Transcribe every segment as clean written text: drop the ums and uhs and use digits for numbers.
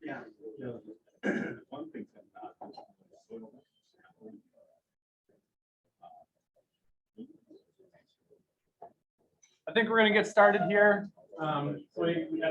Yeah. One thing I think we're going to get started here. I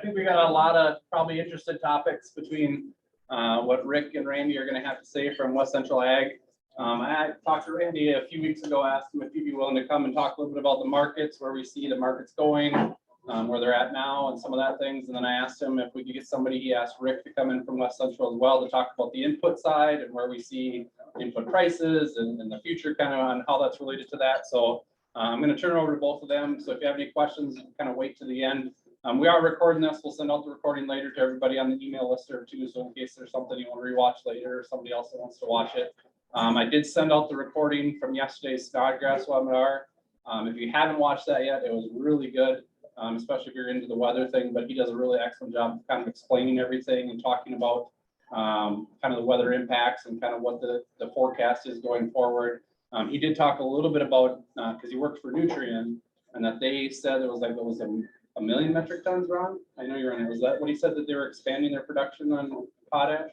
think we got a lot of probably interested topics between what Rick and Randy are going to have to say from West Central Ag. I talked to Randy a few weeks ago, asked him if he'd be willing to come and talk a little bit about the markets, where we see the markets going, where they're at now, and some of that things. And then I asked him if we could get somebody. He asked Rick to come in from West Central as well to talk about the input side and where we see input prices and the future, kind of on how that's related to that. So I'm going to turn it over to both of them. So if you have any questions, you can kind of wait to the end. We are recording this. We'll send out the recording later to everybody on the email list there too. So in case there's something you want to rewatch later or somebody else that wants to watch it. I did send out the recording from yesterday's Snodgrass webinar. If you haven't watched that yet, it was really good, especially if you're into the weather thing. But he does a really excellent job of kind of explaining everything and talking about kind of the weather impacts and kind of what the forecast is going forward. He did talk a little bit about, because he worked for Nutrien, and that they said it was a million metric tons, Ron? I know you're on it. Was that what he said, that they were expanding their production on potash?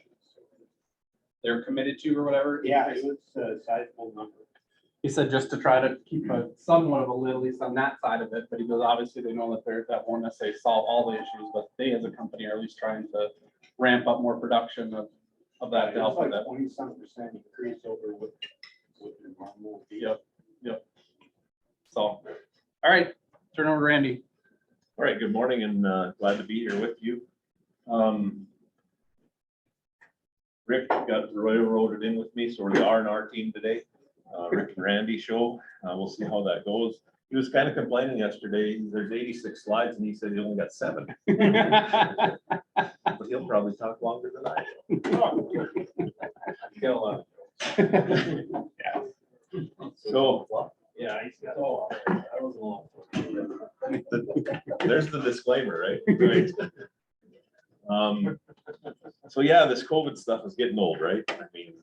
They're committed to or whatever? Yeah, it was a sizable number. He said just to try to keep a somewhat of a lid, at least on that side of it. But he goes, obviously they know that won't necessarily solve all the issues, but they as a company are at least trying to ramp up more production of that to help with that. 20-some% increase over what the normal. Yep. So, all right, turn over to Randy. All right, good morning, and glad to be here with you. Rick got railroaded in with me, so we're the R&R team today. Rick and Randy show. We'll see how that goes. He was kind of complaining yesterday. There's 86 slides, and he said he only got 7. But he'll probably talk longer than I will. So, Yeah, he's got all. That was long. there's the disclaimer, right? So yeah, this COVID stuff is getting old, right? I mean,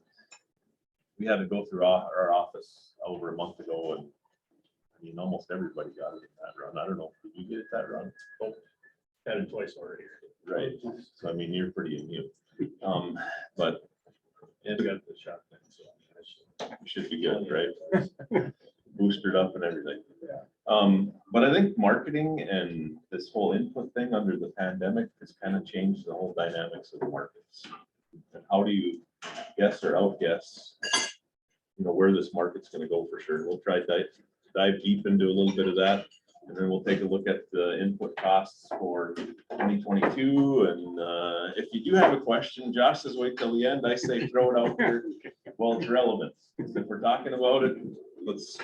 we had to go through our office over a month ago, and I mean, almost everybody got it in that run. I don't know, did you get it that run? Had it twice already. Right, so I mean, you're pretty immune. But And got the shot then, so. it should be good, right? Boosted up and everything. But I think marketing and this whole input thing under the pandemic has kind of changed the whole dynamics of the markets. And how do you guess or outguess, where this market's going to go for sure? We'll try to dive deep into a little bit of that, and then we'll take a look at the input costs for 2022. And if you do have a question, Josh says wait till the end. I say throw it out there. Well, it's relevant. If we're talking about it, let's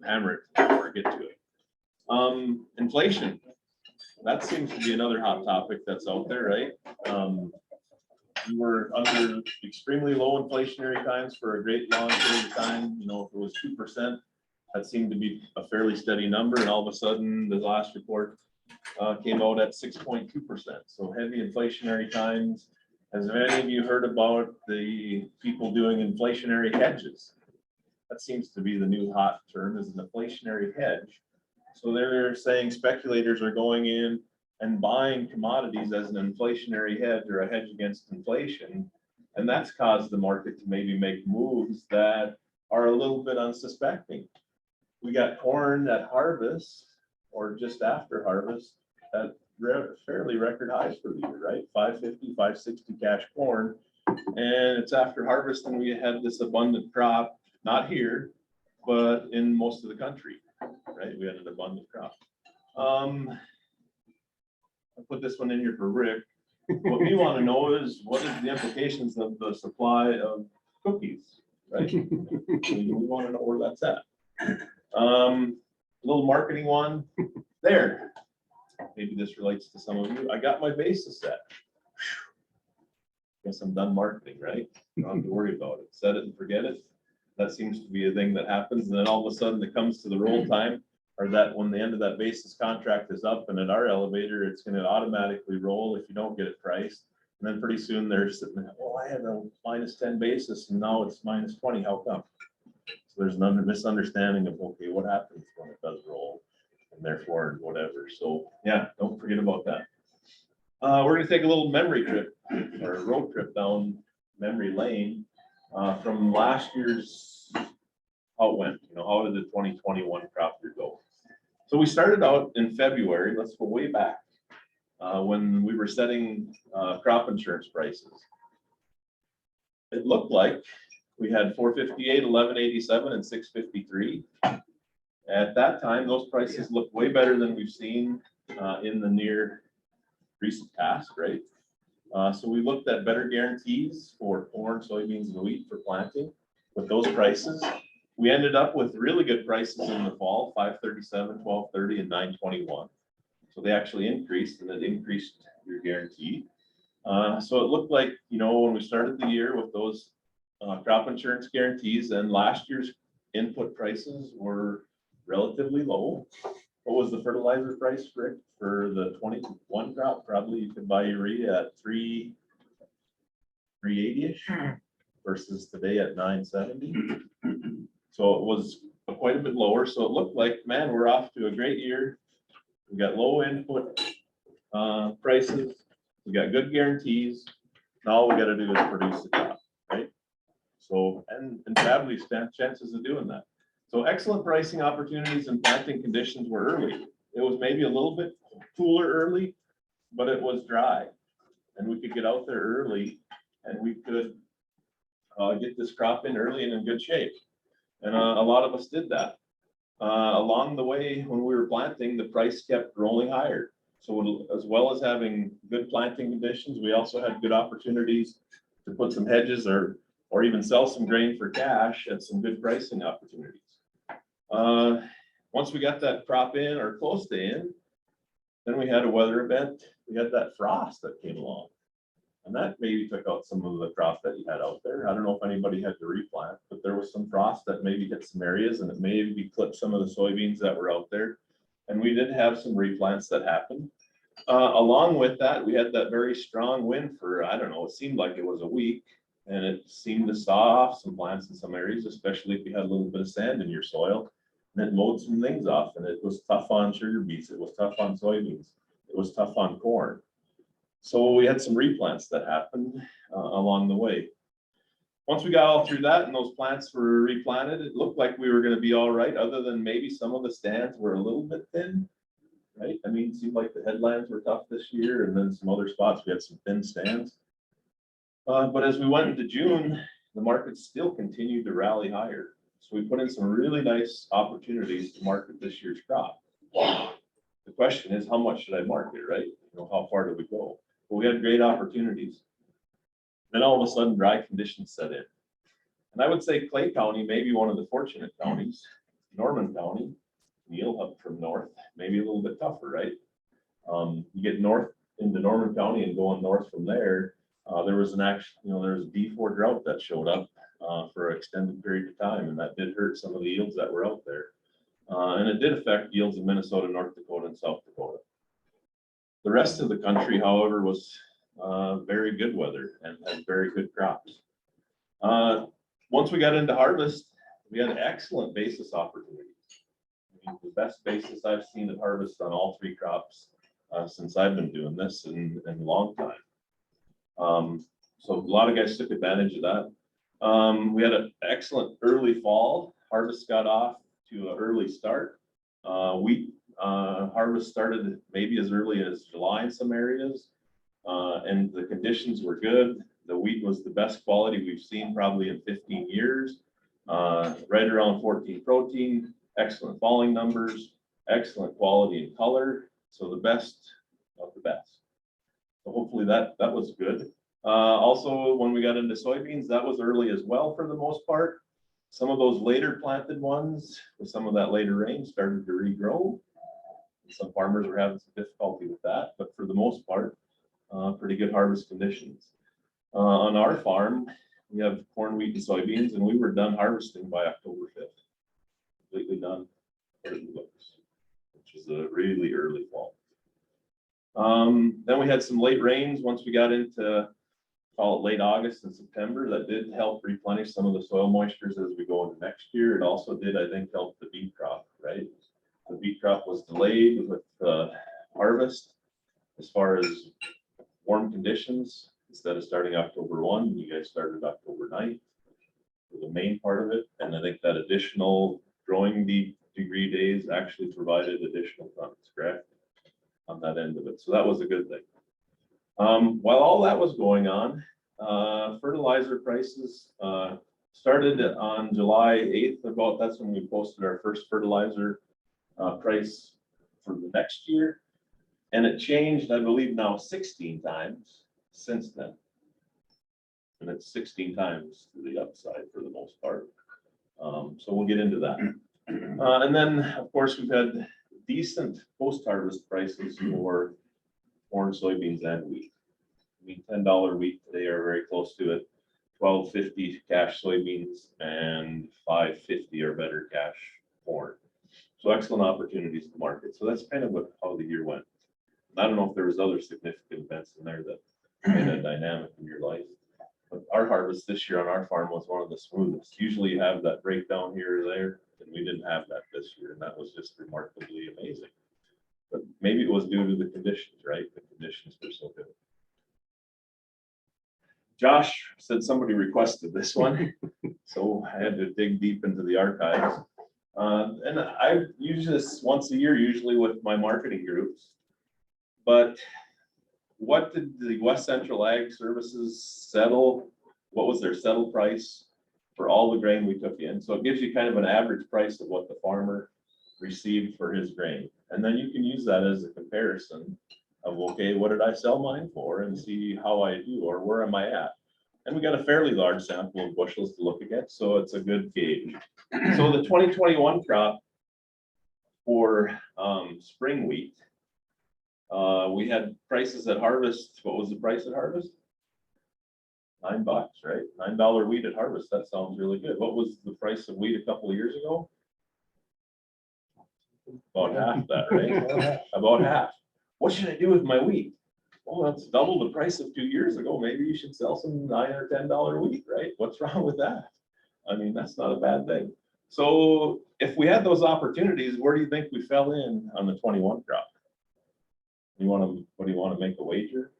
hammer it or get to it. Inflation. That seems to be another hot topic that's out there, right? We were under extremely low inflationary times for a great long period of time. If it was 2%, that seemed to be a fairly steady number. And all of a sudden, the last report came out at 6.2%. So heavy inflationary times. Has any of you heard about the people doing inflationary hedges? That seems to be the new hot term, is an inflationary hedge. So they're saying speculators are going in and buying commodities as an inflationary hedge or a hedge against inflation. And that's caused the market to maybe make moves that are a little bit unsuspecting. We got corn at harvest or just after harvest at fairly record highs for the year, right? 550, 560 cash corn. And it's after harvest and we had this abundant crop, not here, but in most of the country, right? We had an abundant crop. I'll put this one in here for Rick. What we want to know is what is the implications of the supply of cookies, right? We want to know where that's at. Little marketing one there. Maybe this relates to some of you. I got my basis set. Guess I'm done marketing, right? Don't have to worry about it. Set it and forget it. That seems to be a thing that happens. And then all of a sudden it comes to the roll time, or that when the end of that basis contract is up, and at our elevator, it's going to automatically roll if you don't get it priced. And then pretty soon they're sitting there, well, I had a -10 basis and now it's -20. How come? So there's an misunderstanding of, okay, what happens when it does roll, and therefore whatever. So yeah, don't forget about that. We're gonna take a little memory trip or a road trip down memory lane from last year's, how it went, how did the 2021 crop year go? So we started out in February, let's go way back, when we were setting crop insurance prices. It looked like we had 458, 1187, and 653. At that time, those prices looked way better than we've seen in the near recent past, right? So we looked at better guarantees for corn, soybeans, and wheat for planting with those prices. We ended up with really good prices in the fall, 537, 1230, and 921. So they actually increased, and it increased your guarantee. So it looked like, when we started the year with those crop insurance guarantees, and last year's input prices were relatively low. What was the fertilizer price, Rick, for the 21 crop? Probably you could buy urea at 380-ish versus today at 970. So it was quite a bit lower. So it looked like, man, we're off to a great year. We got low input prices. We got good guarantees. Now all we got to do is produce the crop, right? So, and Fably stand chances of doing that. So excellent pricing opportunities and planting conditions were early. It was maybe a little bit cooler early, but it was dry. And we could get out there early and we could get this crop in early and in good shape. And a lot of us did that. Along the way, when we were planting, the price kept rolling higher. So as well as having good planting conditions, we also had good opportunities to put some hedges or even sell some grain for cash at some good pricing opportunities. Once we got that crop in or close to in, then we had a weather event. We had that frost that came along. And that maybe took out some of the crop that you had out there. I don't know if anybody had to replant, but there was some frost that maybe hit some areas and it maybe clipped some of the soybeans that were out there. And we did have some replants that happened. Along with that, we had that very strong wind for, I don't know, it seemed like it was a week. And it seemed to saw off some plants in some areas, especially if you had a little bit of sand in your soil. And it mowed some things off, and it was tough on sugar beets. It was tough on soybeans. It was tough on corn. So we had some replants that happened along the way. Once we got all through that and those plants were replanted, it looked like we were going to be all right, other than maybe some of the stands were a little bit thin, right? I mean, it seemed like the headlands were tough this year, and then some other spots we had some thin stands. But as we went into June, the market still continued to rally higher. So we put in some really nice opportunities to market this year's crop. The question is, how much should I market, right? How far do we go? Well, we had great opportunities. Then all of a sudden, dry conditions set in. And I would say Clay County may be one of the fortunate counties. Norman County, Neil up from north, maybe a little bit tougher, right? You get north into Norman County and going north from there, there was an there was a D4 drought that showed up for an extended period of time, and that did hurt some of the yields that were out there. And it did affect yields in Minnesota, North Dakota, and South Dakota. The rest of the country, however, was very good weather and had very good crops. Once we got into harvest, we had excellent basis opportunities. I mean, the best basis I've seen at harvest on all three crops since I've been doing this in a long time. So a lot of guys took advantage of that. We had an excellent early fall. Harvest got off to an early start. Wheat harvest started maybe as early as July in some areas, and the conditions were good. The wheat was the best quality we've seen probably in 15 years, right around 14 protein, excellent falling numbers, excellent quality and color. So the best of the best. So hopefully that was good. Also, when we got into soybeans, that was early as well for the most part. Some of those later planted ones with some of that later rain started to regrow. Some farmers were having some difficulty with that, but for the most part, pretty good harvest conditions. On our farm, we have corn, wheat, and soybeans, and we were done harvesting by October 5th. Completely done, which is a really early fall. Then we had some late rains once we got into, call it late August and September. That did help replenish some of the soil moistures as we go into next year. It also did, I think, help the beet crop, right? The beet crop was delayed with harvest as far as warm conditions, instead of starting October 1, you guys started October 9th for the main part of it. And I think that additional growing degree days actually provided additional funds, correct? On that end of it. So that was a good thing. While all that was going on, fertilizer prices started on July 8th, about that's when we posted our first fertilizer price for the next year. And it changed, I believe, now 16 times since then. And it's 16 times to the upside for the most part. So we'll get into that. And then, of course, we've had decent post-harvest prices for corn, soybeans, and wheat. I mean, $10 wheat today are very close to it. $12.50 cash soybeans and $5.50 or better cash corn. So excellent opportunities to market. So that's kind of how the year went. I don't know if there was other significant events in there that made a dynamic in your life. But our harvest this year on our farm was one of the smoothest. Usually you have that breakdown here or there, and we didn't have that this year, and that was just remarkably amazing. But maybe it was due to the conditions, right? The conditions were so good. Josh said somebody requested this one, so I had to dig deep into the archives. And I use this once a year, usually with my marketing groups. But what did the West Central Ag Services settle? What was their settle price for all the grain we took in? So it gives you kind of an average price of what the farmer received for his grain. And then you can use that as a comparison of, okay, what did I sell mine for, and see how I do, or where am I at? And we got a fairly large sample of bushels to look against, so it's a good gauge. So the 2021 crop for spring wheat, we had prices at harvest. What was the price at harvest? $9, right? $9 wheat at harvest. That sounds really good. What was the price of wheat a couple of years ago? About half that, right? About half. What should I do with my wheat? Well, that's double the price of 2 years ago. Maybe you should sell some $9 or $10 wheat, right? What's wrong with that? I mean, that's not a bad thing. So if we had those opportunities, where do you think we fell in on the 21 crop? What do you want to make a wager?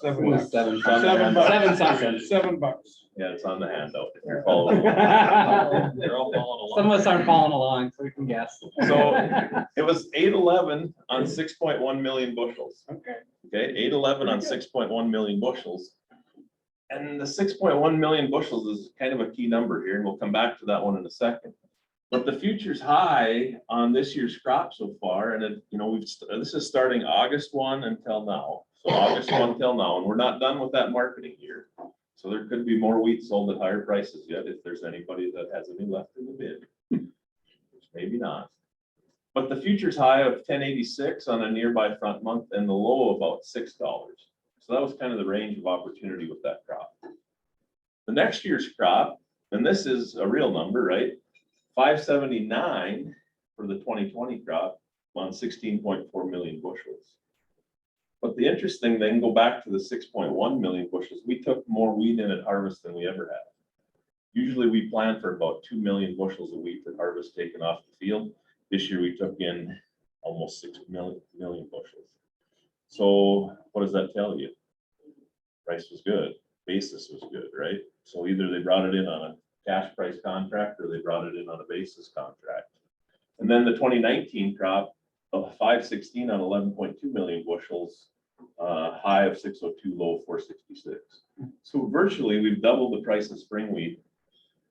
$7. $7. Yeah, it's on the handout if you're following. They're all following along. Some of us aren't following along, so we can guess. So it was 811 on 6.1 million bushels. Okay. Okay, 811 on 6.1 million bushels. And the 6.1 million bushels is kind of a key number here, and we'll come back to that one in a second. But the future's high on this year's crop so far, and it, you know, this is starting August 1 until now. So August 1 till now, and we're not done with that marketing year. So there could be more wheat sold at higher prices yet if there's anybody that has any left in the bid. Which maybe not. But the future's high of 1086 on a nearby front month and the low of about $6. So that was kind of the range of opportunity with that crop. The next year's crop, and this is a real number, right? 579 for the 2020 crop on 16.4 million bushels. But the interesting thing, go back to the 6.1 million bushels, we took more wheat in at harvest than we ever have. Usually we plan for about 2 million bushels of wheat at harvest taken off the field. This year we took in almost 6 million bushels. So what does that tell you? Price was good, basis was good, right? So either they brought it in on a cash price contract or they brought it in on a basis contract. And then the 2019 crop of 516 on 11.2 million bushels, high of 602, low of 466. So virtually we've doubled the price of spring wheat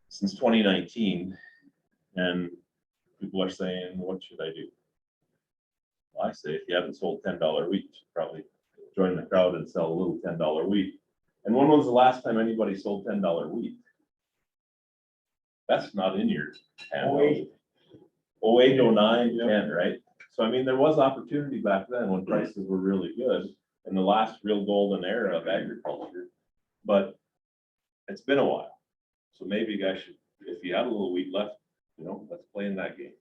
since 2019. And people are saying, what should I do? Well, I say, if you haven't sold $10 wheat, you should probably join the crowd and sell a little $10 wheat. And when was the last time anybody sold $10 wheat? That's not in your handout. 08, 09, 10, right? So, I mean, there was opportunity back then when prices were really good in the last real golden era of agriculture, but it's been a while. So maybe you guys should, if you have a little wheat left, you know, let's play in that game.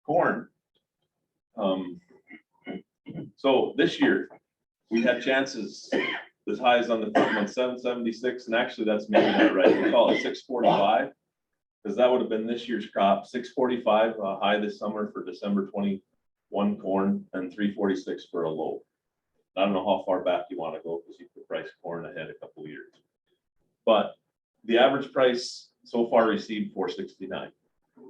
Corn. So this year we had chances as high as on the front month 776, and actually that's maybe not right. We call it 645 because that would have been this year's crop. 645 high this summer for December 20 one corn, and 346 for a loaf. I don't know how far back you want to go because you could price corn ahead a couple of years. But the average price so far received 469.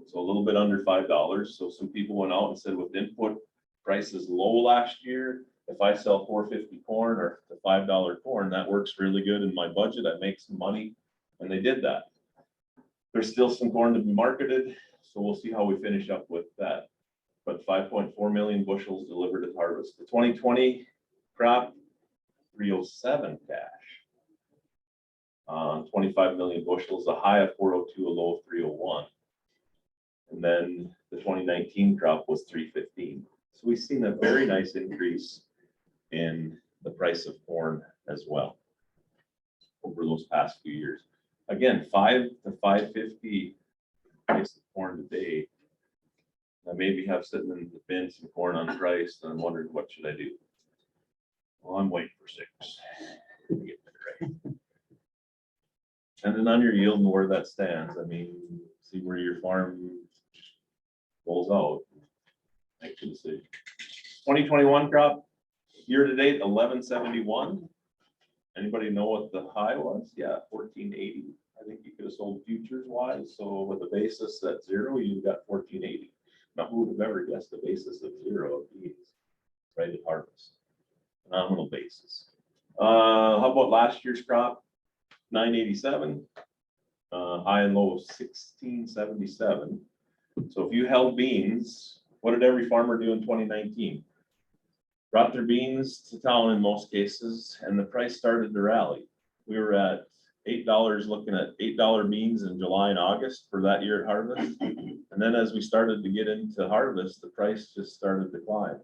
So a little bit under $5. So some people went out and said with input prices low last year, if I sell 450 corn or the $5 corn, that works really good in my budget. I make some money. And they did that. There's still some corn to be marketed. So we'll see how we finish up with that. But 5.4 million bushels delivered at harvest. The 2020 crop, 307 cash. 25 million bushels, a high of 402, a low of 301. And then the 2019 crop was 315. So we've seen a very nice increase in the price of corn as well over those past few years. Again, 5 to 550 price of corn today. I maybe have sitting in the bin some corn unpriced and I'm wondering what should I do? Well, I'm waiting for 6 to get better, right? And then on your yield and where that stands, I mean, see where your farm rolls out. Make the decision. 2021 crop, year to date, 1171. Anybody know what the high was? Yeah, 1480. I think you could have sold futures wise. So with a basis at 0, you've got 1480. Now, who would have ever guessed the basis of 0 of these right at harvest? Phenomenal basis. How about last year's crop? 987. High and low of 1677. So if you held beans, what did every farmer do in 2019? Brought their beans to town in most cases, and the price started to rally. We were at $8, looking at $8 beans in July and August for that year at harvest. And then as we started to get into harvest, the price just started to climb.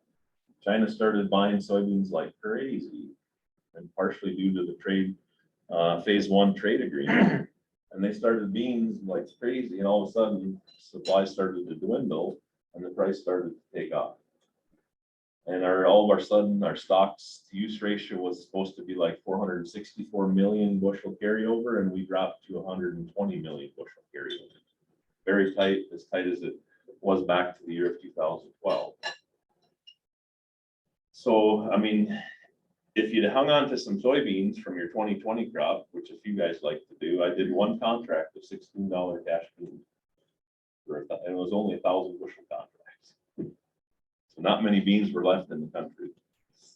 China started buying soybeans like crazy, and partially due to the trade, phase 1 trade agreement. And they started beans like crazy, and all of a sudden supply started to dwindle and the price started to take off. And all of a sudden our stocks to use ratio was supposed to be like 464 million bushel carryover, and we dropped to 120 million bushel carryover. Very tight, as tight as it was back to the year of 2012. So, I mean, if you'd hung on to some soybeans from your 2020 crop, which a few guys like to do, I did one contract of $16 cash beans. And it was only 1,000 bushel contracts. So not many beans were left in the country.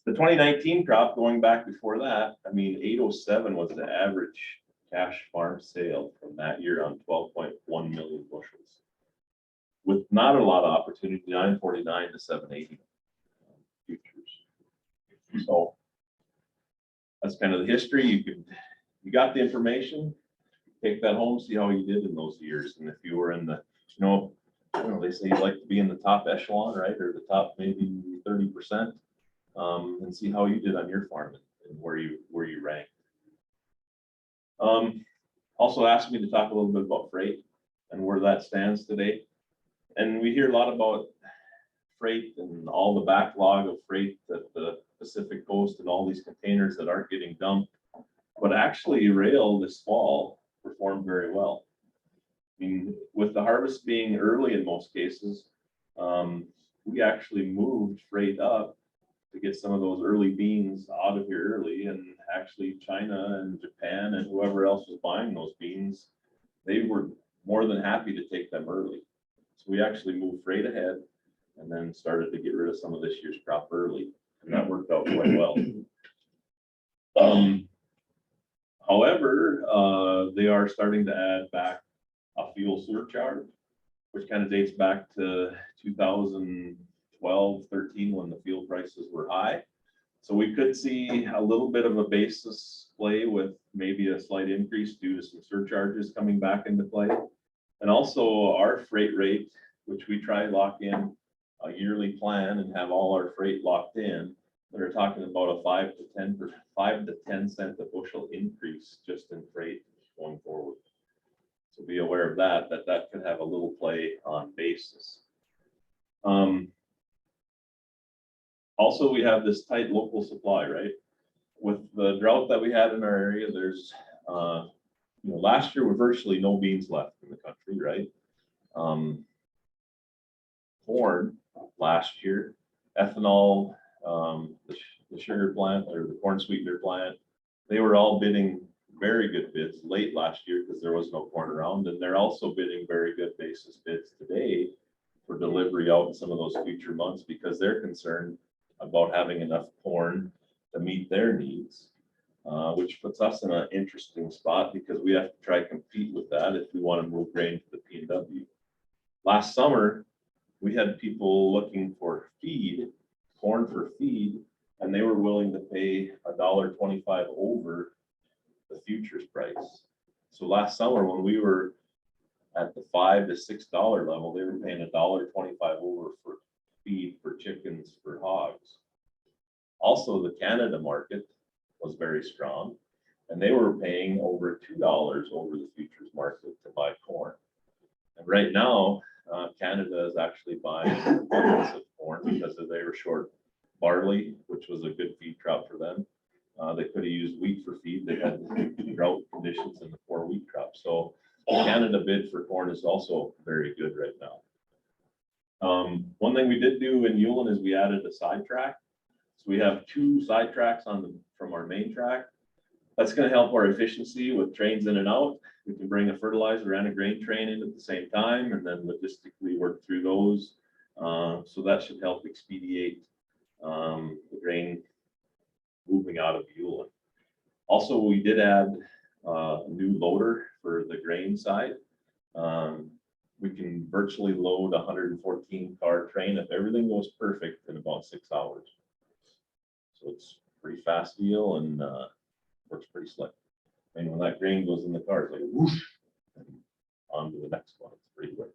The 2019 crop, going back before that, I mean, 807 was the average cash farm sale from that year on 12.1 million bushels. With not a lot of opportunity, 949 to 780 futures. So that's kind of the history. You got the information, take that home, see how you did in those years. And if you were in the, they say you like to be in the top echelon, right? Or the top maybe 30%, and see how you did on your farm and where you ranked. Also asked me to talk a little bit about freight and where that stands today. And we hear a lot about freight and all the backlog of freight at the Pacific Coast and all these containers that aren't getting dumped. But actually rail this fall performed very well. I mean, with the harvest being early in most cases, we actually moved freight up to get some of those early beans out of here early. And actually China and Japan and whoever else was buying those beans, they were more than happy to take them early. So we actually moved freight ahead and then started to get rid of some of this year's crop early. And that worked out quite well. However, they are starting to add back a fuel surcharge, which kind of dates back to 2012, 13, when the fuel prices were high. So we could see a little bit of a basis play with maybe a slight increase due to some surcharges coming back into play. And also our freight rate, which we try to lock in a yearly plan and have all our freight locked in, they're talking about a 5 to 10 cent a bushel increase just in freight going forward. So be aware of that could have a little play on basis. Also, we have this tight local supply, right? With the drought that we had in our area, there's, last year were virtually no beans left in the country, right? Corn last year, ethanol, the sugar plant or the corn sweetener plant, they were all bidding very good bids late last year because there was no corn around. And they're also bidding very good basis bids today for delivery out in some of those future months because they're concerned about having enough corn to meet their needs. Which puts us in an interesting spot because we have to try to compete with that if we want to move grain to the P&W. Last summer, we had people looking for feed, corn for feed, and they were willing to pay $1.25 over the futures price. So last summer, when we were at the $5 to $6 level, they were paying $1.25 over for feed for chickens, for hogs. Also, the Canada market was very strong, and they were paying over $2 over the futures market to buy corn. And right now, Canada is actually buying abundance of corn because they were short barley, which was a good feed crop for them. They could have used wheat for feed. They had drought conditions in the poor wheat crop. So the Canada bid for corn is also very good right now. One thing we did do in Yulin is we added a sidetrack. So we have 2 sidetracks from our main track. That's going to help our efficiency with trains in and out. We can bring a fertilizer and a grain train in at the same time and then logistically work through those. So that should help expedite the grain moving out of Yulin. Also, we did add a new loader for the grain side. We can virtually load a 114 car train if everything goes perfect in about 6 hours. So it's a pretty fast deal and works pretty slick. I mean, when that grain goes in the car, it's like whoosh, and on to the next one. It's pretty quick.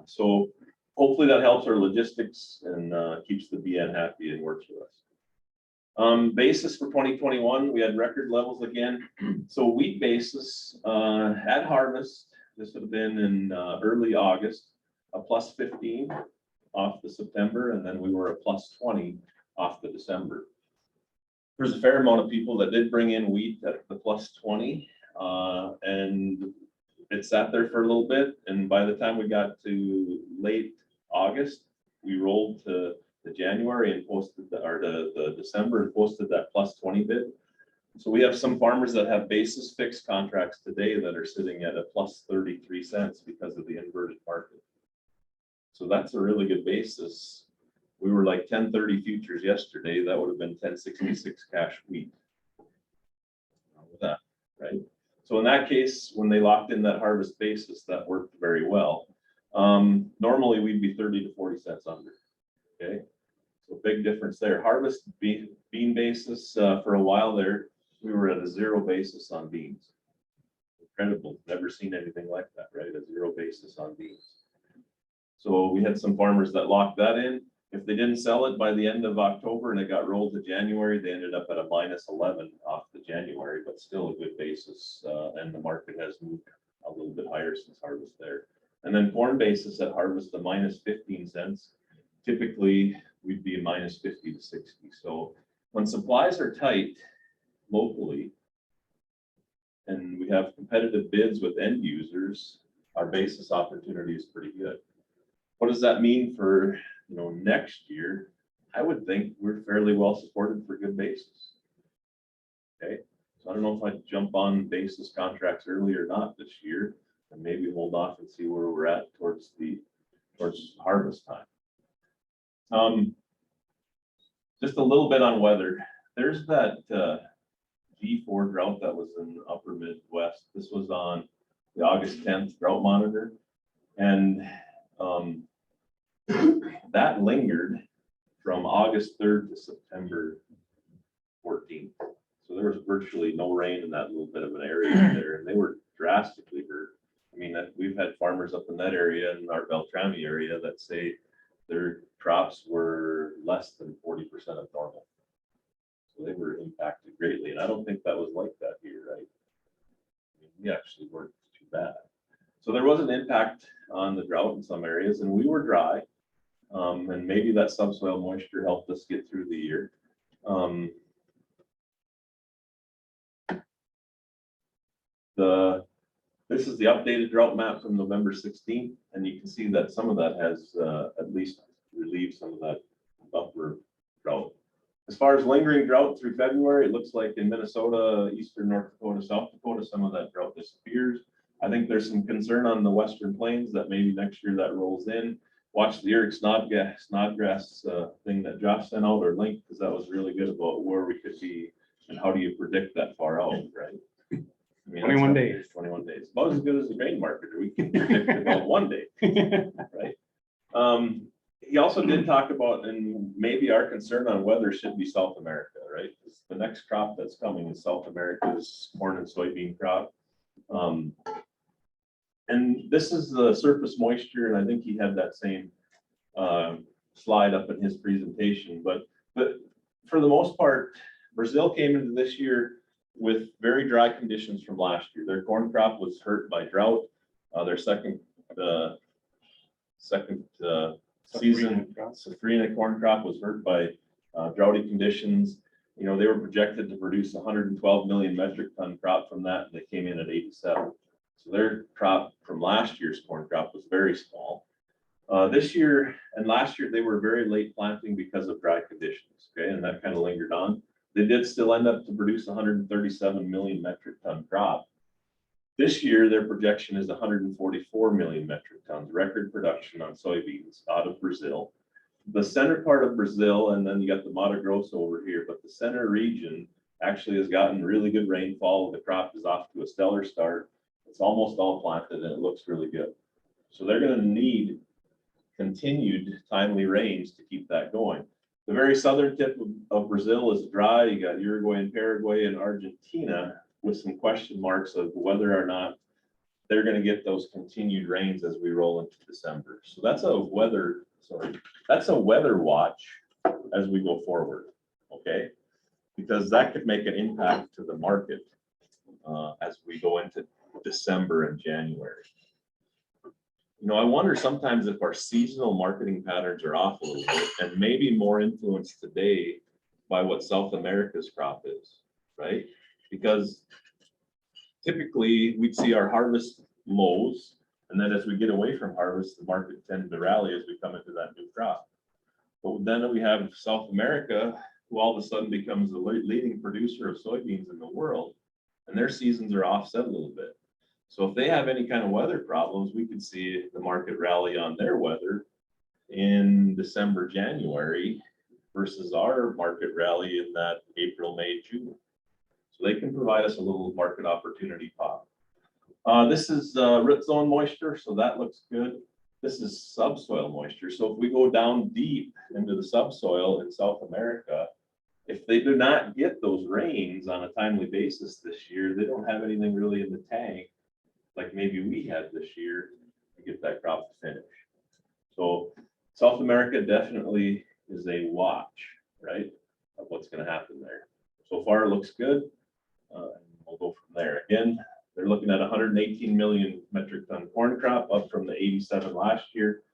So hopefully that helps our logistics and keeps the BN happy and works with us. Basis for 2021, we had record levels again. So wheat basis at harvest, this would have been in early August, a +15 off the September, and then we were a +20 off the December. There's a fair amount of people that did bring in wheat at the +20, and it sat there for a little bit. And by the time we got to late August, we rolled to the January and posted the December and posted that +20 bid. So we have some farmers that have basis fixed contracts today that are sitting at a +33 cents because of the inverted market. So that's a really good basis. We were like 1030 futures yesterday. That would have been 1066 cash wheat. With that, right? So in that case, when they locked in that harvest basis, that worked very well. Normally we'd be 30 to 40 cents under. Okay, so big difference there. Harvest bean basis for a while there, we were at a 0 basis on beans. Incredible. Never seen anything like that, right? A 0 basis on beans. So we had some farmers that locked that in. If they didn't sell it by the end of October and it got rolled to January, they ended up at a -11 off the January, but still a good basis. And the market has moved a little bit higher since harvest there. And then corn basis at harvest, a -15 cents. Typically, we'd be a -50 to 60. So when supplies are tight locally, and we have competitive bids with end users, our basis opportunity is pretty good. What does that mean for next year? I would think we're fairly well supported for good basis. Okay, so I don't know if I'd jump on basis contracts early or not this year, and maybe hold off and see where we're at towards harvest time. Just a little bit on weather. There's that V4 drought that was in the upper Midwest. This was on the August 10th drought monitor, and that lingered from August 3rd to September 14th. So there was virtually no rain in that little bit of an area there, and they were drastically hurt. I mean, we've had farmers up in that area, in our Beltrami area, that say their crops were less than 40% of normal. So they were impacted greatly, and I don't think that was like that here, right? I mean, we actually weren't too bad. So there was an impact on the drought in some areas, and we were dry. And maybe that subsoil moisture helped us get through the year. This is the updated drought map from November 16th, and you can see that some of that has at least relieved some of that As far as lingering drought through February, it looks like in Minnesota, eastern North Dakota, South Dakota, some of that drought disappears. I think there's some concern on the Western Plains that maybe next year that rolls in. Watch the Eric Snodgrass thing that Josh sent out or link, because that was really good about where we could be and how do you predict that far out, right? I mean, 21 days. 21 days, about as good as the grain marketer. We can predict about 1 day, right? He also did talk about, and maybe our concern on weather should be South America, right? 'Cause the next crop that's coming is South America's corn and soybean crop. And this is the surface moisture, and I think he had that same slide up in his presentation, but for the most part, Brazil came into this year with very dry conditions from last year. Their corn crop was hurt by drought. Their second season, Safrinha corn crop was hurt by droughty conditions. You know, they were projected to produce 112 million metric ton crop from that, and they came in at 87. So their crop from last year's corn crop was very small. This year and last year, they were very late planting because of dry conditions, okay, and that kind of lingered on. They did still end up to produce 137 million metric ton crop. This year, their projection is 144 million metric tons, record production on soybeans out of Brazil. The center part of Brazil, and then you got the Mato Grosso over here, but the center region actually has gotten really good rainfall. The crop is off to a stellar start. It's almost all planted and it looks really good. So they're going to need continued timely rains to keep that going. The very southern tip of Brazil is dry. You got Uruguay and Paraguay and Argentina with some question marks of whether or not they're going to get those continued rains as we roll into December. So that's a weather watch as we go forward, okay? Because that could make an impact to the market as we go into December and January. You know, I wonder sometimes if our seasonal marketing patterns are off a little bit and maybe more influenced today by what South America's crop is, right? Because typically we'd see our harvest lows, and then as we get away from harvest, the market tends to rally as we come into that new crop. But then we have South America, who all of a sudden becomes the leading producer of soybeans in the world, and their seasons are offset a little bit. So if they have any kind of weather problems, we could see the market rally on their weather in December, January versus our market rally in that April, May, June. So they can provide us a little market opportunity pop. This is root zone moisture, so that looks good. This is subsoil moisture. So if we go down deep into the subsoil in South America, if they do not get those rains on a timely basis this year, they don't have anything really in the tank like maybe we had this year to get that crop to finish. So South America definitely is a watch, right, of what's going to happen there. So far, it looks good. We'll go from there. Again, they're looking at 118 million metric ton corn crop, up from the 87 last year,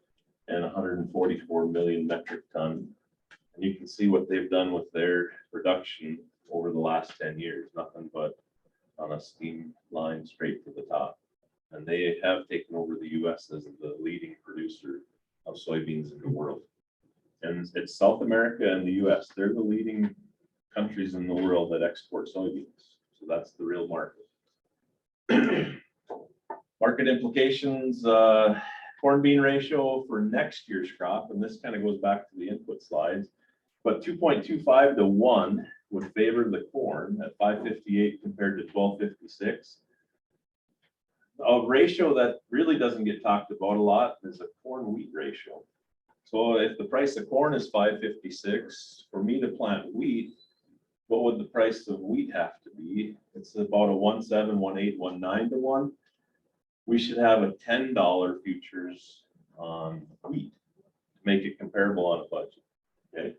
and 144 million metric ton. And you can see what they've done with their production over the last 10 years, nothing but on a steam line straight to the top. And they have taken over the US as the leading producer of soybeans in the world. And it's South America and the US. They're the leading countries in the world that export soybeans. So that's the real market. Market implications, corn bean ratio for next year's crop, and this kind of goes back to the input slides, but 2.25 to 1 would favor the corn at 558 compared to 1256. A ratio that really doesn't get talked about a lot is a corn wheat ratio. So if the price of corn is 556, for me to plant wheat, what would the price of wheat have to be? It's about a 1.7, 1.8, 1.9 to 1. We should have a $10 futures on wheat to make it comparable on a budget. Okay.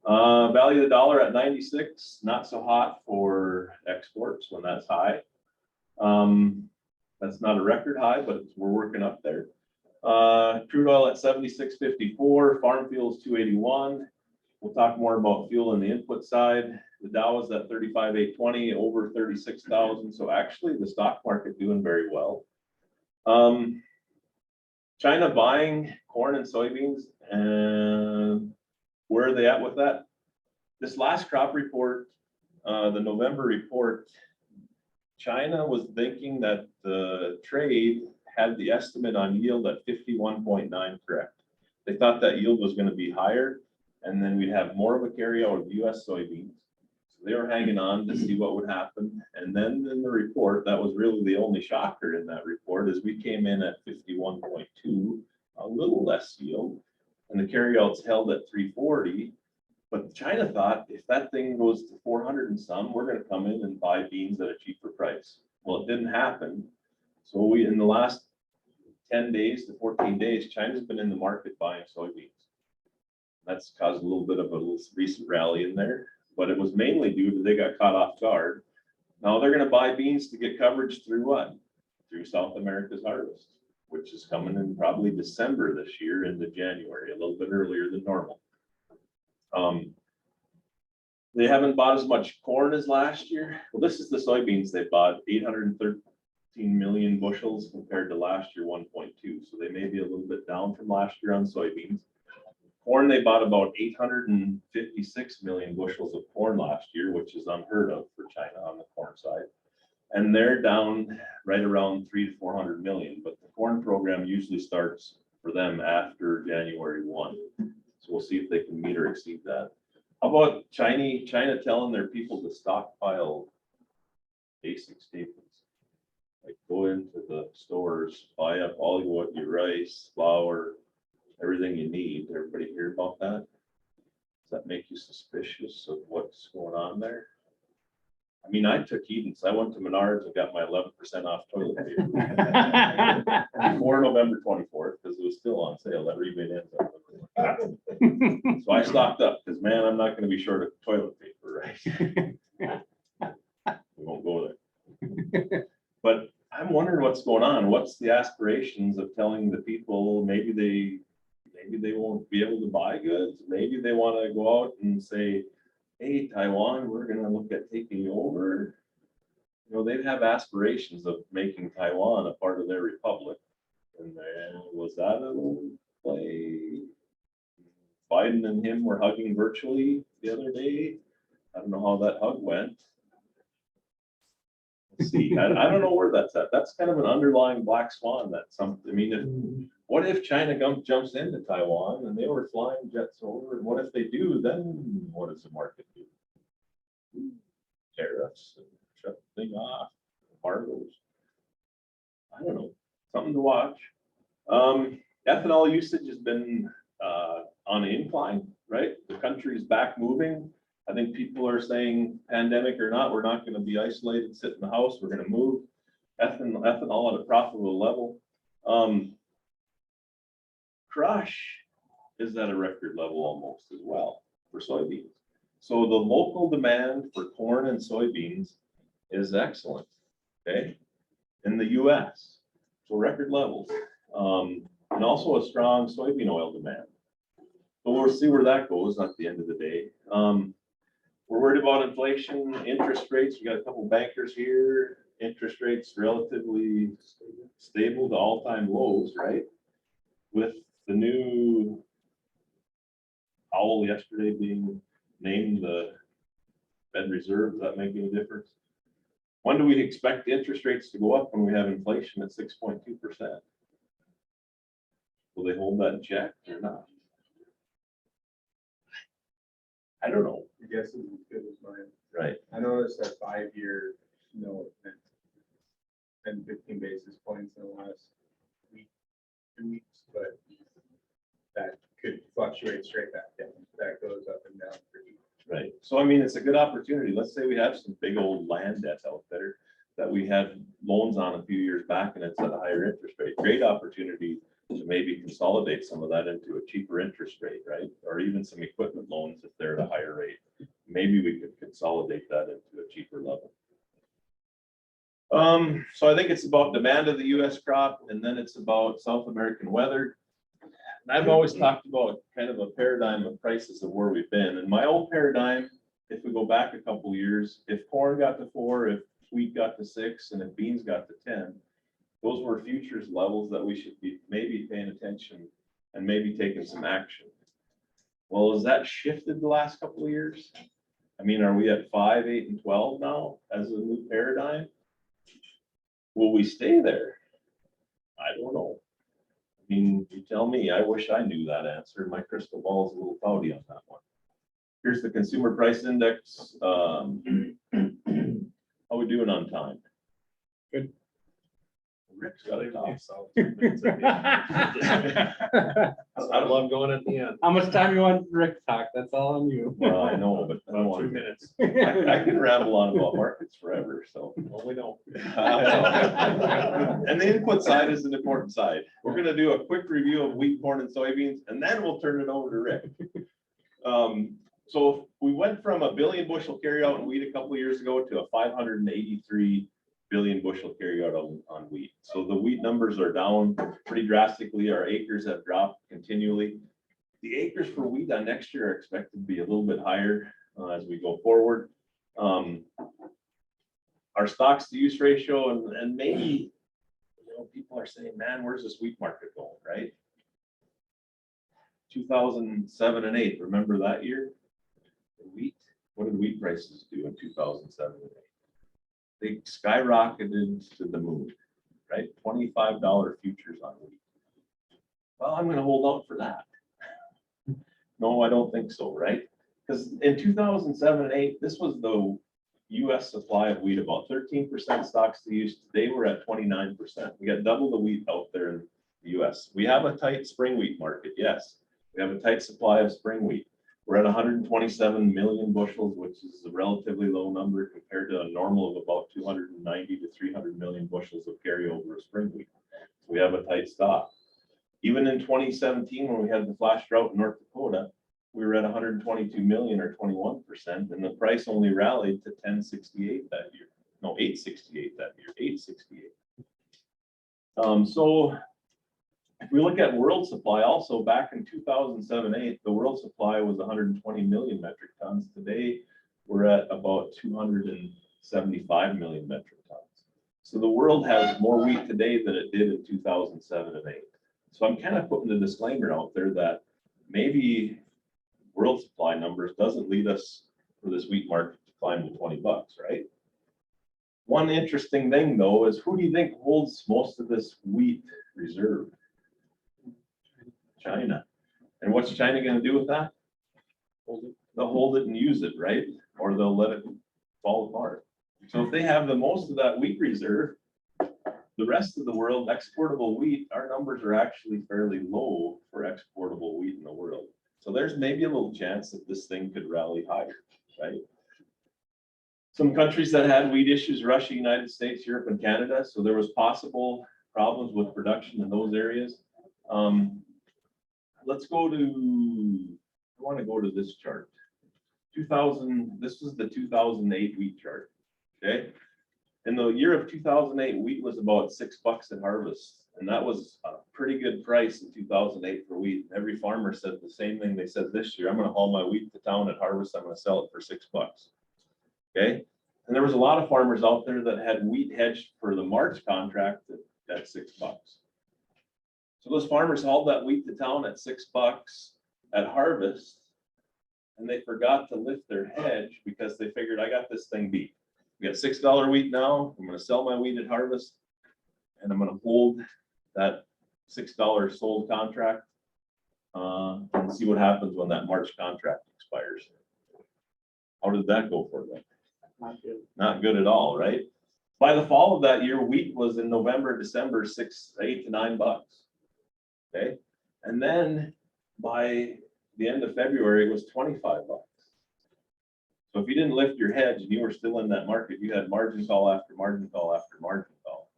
Value of the dollar at 96, not so hot for exports when that's high. That's not a record high, but we're working up there. Crude oil at 76.54, farm fuels 281. We'll talk more about fuel in the input side. The Dow is at 35,820, over 36,000. So actually the stock market doing very well. China buying corn and soybeans, and where are they at with that? this last crop report, the November report, China was thinking that the trade had the estimate on yield at 51.9 correct. They thought that yield was going to be higher, and then we'd have more of a carryout of US soybeans. So they were hanging on to see what would happen. And then in the report, that was really the only shocker in that report, is we came in at 51.2, a little less yield, and the carryouts held at 340. But China thought if that thing goes to 400 and some, we're going to come in and buy beans at a cheaper price. Well, it didn't happen. So we, in the last 10 days to 14 days, China's been in the market buying soybeans. That's caused a little bit of a recent rally in there, but it was mainly due to they got caught off guard. Now they're going to buy beans to get coverage through what? Through South America's harvest, which is coming in probably December this year into January, a little bit earlier than normal. They haven't bought as much corn as last year. Well, this is the soybeans they bought, 813 million bushels compared to last year, 1.2. So they may be a little bit down from last year on soybeans. Corn, they bought about 856 million bushels of corn last year, which is unheard of for China on the corn side. And they're down right around 300 to 400 million, but the corn program usually starts for them after January 1. So we'll see if they can meet or exceed that. How about China telling their people to stockpile basic staples? Like go into the stores, buy up all your rice, flour, everything you need. Everybody hear about that? Does that make you suspicious of what's going on there? I mean, I took heed, so I went to Menards and got my 11% off toilet paper before November 24th, because it was still on sale. That rebate ends up. So I stocked up because, man, I'm not going to be short of toilet paper, right? We won't go there. But I'm wondering what's going on. What's the aspirations of telling the people maybe they won't be able to buy goods? Maybe they want to go out and say, hey, Taiwan, we're going to look at taking you over. You know, they have aspirations of making Taiwan a part of their republic. And then was that a little play? Biden and him were hugging virtually the other day. I don't know how that hug went. Let's see. I don't know where that's at. That's kind of an underlying black swan. That's something. I mean, what if China jumps into Taiwan and they were flying jets over? And what if they do? Then what does the market do? Tariffs and shut the thing off, embargoes. I don't know. Something to watch. Ethanol usage has been on an incline, right? The country's back moving. I think people are saying, pandemic or not, we're not going to be isolated, sit in the house. We're going to move ethanol at a profitable level. Crush is at a record level almost as well for soybeans. So the local demand for corn and soybeans is excellent, okay, in the US. So record levels, and also a strong soybean oil demand. So we'll see where that goes at the end of the day. We're worried about inflation, interest rates. We got a couple bankers here. Interest rates relatively stable to all-time lows, right? With the new Powell yesterday being named the Fed Reserve, does that make any difference? When do we expect interest rates to go up when we have inflation at 6.2%? Will they hold that in check or not? I don't know. Your guess is as good as mine. Right. I noticed that 5-year note and 15 basis points in the last week, 2 weeks, but that could fluctuate straight back down. That goes up and down pretty. Right. So, I mean, it's a good opportunity. Let's say we have some big old land debt out there that we had loans on a few years back and it's at a higher interest rate. Great opportunity to maybe consolidate some of that into a cheaper interest rate, right? Or even some equipment loans if they're at a higher rate. Maybe we could consolidate that into a cheaper level. So I think it's about demand of the US crop, and then it's about South American weather. And I've always talked about kind of a paradigm of prices of where we've been. And my old paradigm, if we go back a couple of years, if corn got to 4, if wheat got to 6, and if beans got to 10, those were futures levels that we should be maybe paying attention and maybe taking some action. Well, has that shifted the last couple of years? I mean, are we at 5, 8, and 12 now as a new paradigm? Will we stay there? I don't know. I mean, you tell me, I wish I knew that answer. My crystal ball is a little cloudy on that one. Here's the consumer price index. How we doing on time? Good. Rick's got a talk. I love going at the end. How much time you want Rick to talk? That's all on you. Well, I know, but I don't About 2 want, minutes. I can ramble on about markets forever, so. Well, we don't. And the input side is an important side. We're gonna do a quick review of wheat, corn, and soybeans, and then we'll turn it over to Rick. So we went from a billion bushel carryout in wheat a couple of years ago to a 583 billion bushel carryout on wheat. So the wheat numbers are down pretty drastically. Our acres have dropped continually. The acres for wheat on next year are expected to be a little bit higher as we go forward. Our stocks to use ratio and maybe, people are saying, man, where's this wheat market going, right? 2007 and 8, remember that year? The wheat, what did wheat prices do in 2007 and 8? They skyrocketed to the moon, right? $25 futures on wheat. Well, I'm going to hold out for that. No, I don't think so, right? Because in 2007 and 8, this was the US supply of wheat, about 13% stocks to use. Today we're at 29%. We got double the wheat out there in the US. We have a tight spring wheat market, yes. We have a tight supply of spring wheat. We're at 127 million bushels, which is a relatively low number compared to a normal of about 290 to 300 million bushels of carryover of spring wheat. So we have a tight stock. Even in 2017, when we had the flash drought in North Dakota, we were at 122 million or 21%, and the price only rallied to 1068 that year. No, 868 that year, 868. So if we look at world supply, also back in 2007-8, the world supply was 120 million metric tons. Today, we're at about 275 million metric tons. So the world has more wheat today than it did in 2007 and 8. So I'm kind of putting the disclaimer out there that maybe world supply numbers doesn't lead us for this wheat market to climb to $20, right? One interesting thing though is, who do you think holds most of this wheat reserve? China. And what's China going to do with that? They'll hold it and use it, right? Or they'll let it fall apart. So if they have the most of that wheat reserve, the rest of the world, exportable wheat, our numbers are actually fairly low for exportable wheat in the world. So there's maybe a little chance that this thing could rally higher, right? Some countries that had wheat issues, Russia, United States, Europe, and Canada. So there was possible problems with production in those areas. Let's go to, I want to go to this chart. 2000, this is the 2008 wheat chart, okay? In the year of 2008, wheat was about $6 at harvest. And that was a pretty good price in 2008 for wheat. Every farmer said the same thing they said this year. I'm going to haul my wheat to town at harvest. I'm going to sell it for $6. Okay. And there was a lot of farmers out there that had wheat hedged for the March contract at $6. So those farmers hauled that wheat to town at $6 at harvest, and they forgot to lift their hedge because they figured, I got this thing beat. We got $6 wheat now. I'm going to sell my wheat at harvest, and I'm going to hold that $6 sold contract and see what happens when that March contract expires. How did that go for them? Not good. Not good at all, right? By the fall of that year, wheat was in November, December, $8 to $9. Okay. And then by the end of February, it was $25. So if you didn't lift your hedge and you were still in that market, you had margin call after margin call after margin call.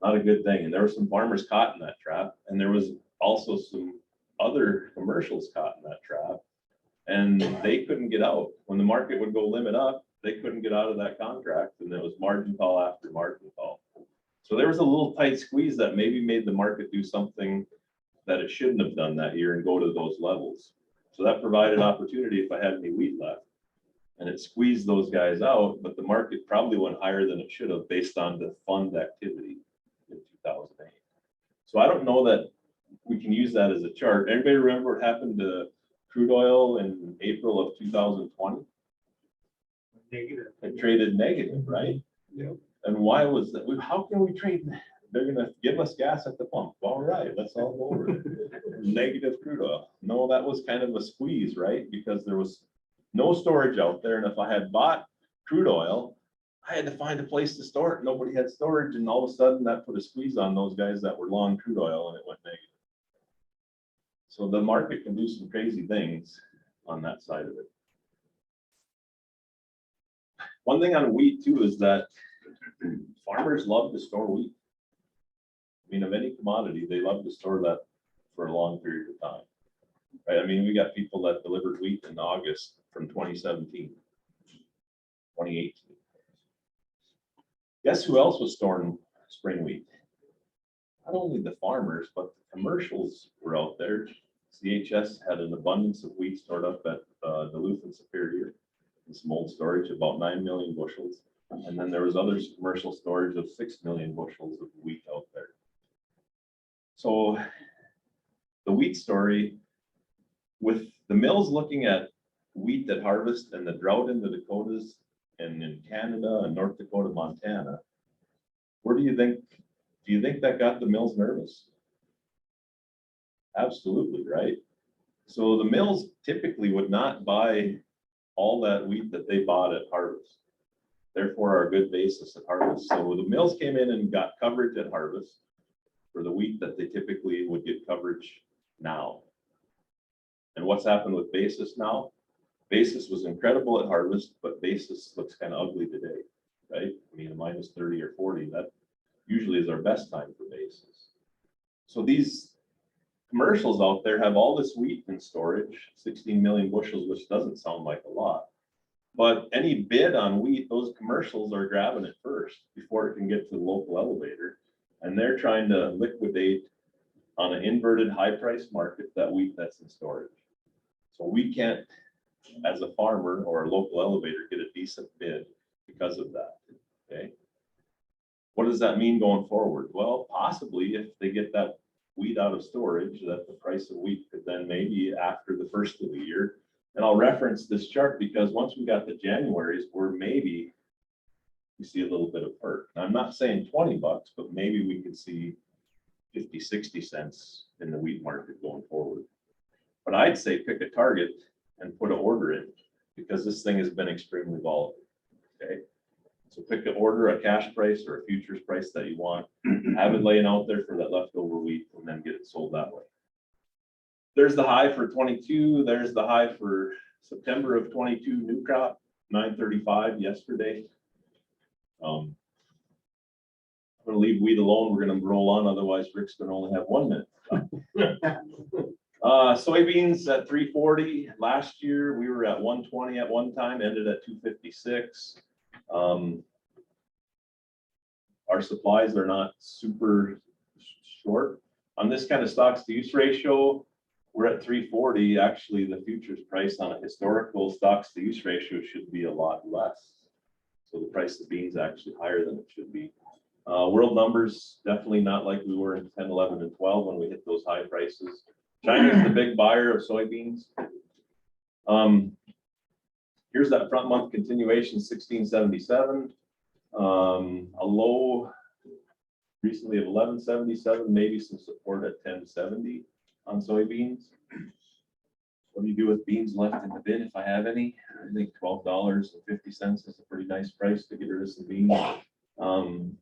Not a good thing. And there were some farmers caught in that trap. And there was also some other commercials caught in that trap. And they couldn't get out. When the market would go limit up, they couldn't get out of that contract. And there was margin call after margin call. So there was a little tight squeeze that maybe made the market do something that it shouldn't have done that year and go to those levels. So that provided opportunity if I had any wheat left. And it squeezed those guys out, but the market probably went higher than it should have based on the fund activity in 2008. So I don't know that we can use that as a chart. Everybody remember what happened to crude oil in April of 2020? Negative. It traded negative, right? Yep. And why was that? How can we trade? They're gonna give us gas at the pump. All right, let's all go over it. Negative crude oil. No, that was kind of a squeeze, right? Because there was no storage out there. And if I had bought crude oil, I had to find a place to store it. Nobody had storage. And all of a sudden that put a squeeze on those guys that were long crude oil and it went negative. So the market can do some crazy things on that side of it. One thing on wheat too is that farmers love to store wheat. I mean, of any commodity, they love to store that for a long period of time. Right? I mean, we got people that delivered wheat in August from 2017, 2018. Guess who else was storing spring wheat? Not only the farmers, but the commercials were out there. CHS had an abundance of wheat stored up at Duluth and Superior. And some old storage, about 9 million bushels. And then there was other commercial storage of 6 million bushels of wheat out there. So the wheat story, with the mills looking at wheat at harvest and the drought in the Dakotas and in Canada and North Dakota, Montana, where do you think that got the mills nervous? Absolutely, right? So the mills typically would not buy all that wheat that they bought at harvest, therefore our good basis at harvest. So the mills came in and got coverage at harvest for the wheat that they typically would get coverage now. And what's happened with basis now? Basis was incredible at harvest, but basis looks kind of ugly today, right? I mean, a minus 30 or 40, that usually is our best time for basis. So these commercials out there have all this wheat in storage, 16 million bushels, which doesn't sound like a lot. But any bid on wheat, those commercials are grabbing it first before it can get to the local elevator. And they're trying to liquidate on an inverted high price market that wheat that's in storage. So we can't, as a farmer or a local elevator, get a decent bid because of that, okay? What does that mean going forward? Well, possibly if they get that wheat out of storage, that the price of wheat could then maybe after the first of the year. And I'll reference this chart because once we got the Januaries, where maybe we see a little bit of perk. And I'm not saying 20 bucks, but maybe we could see 50, 60 cents in the wheat market going forward. But I'd say pick a target and put an order in because this thing has been extremely volatile, okay? So pick an order, a cash price or a futures price that you want, have it laying out there for that leftover wheat and then get it sold that way. There's the high for 22. There's the high for September of 22 new crop, 935 yesterday. I'm gonna leave wheat alone. We're gonna roll on. Otherwise Rick's gonna only have 1 minute. Soybeans at 340. Last year we were at 120 at one time, ended at 256. Our supplies are not super short on this kind of stocks to use ratio. We're at 340. Actually, the futures price on a historical stocks to use ratio should be a lot less. So the price of beans actually higher than it should be. World numbers definitely not like we were in 10, 11, and 12 when we hit those high prices. China's the big buyer of soybeans. Here's that front month continuation, 1677. A low recently of 1177, maybe some support at 1070 on soybeans. What do you do with beans left in the bin if I have any? I think $12.50 is a pretty nice price to get rid of some beans.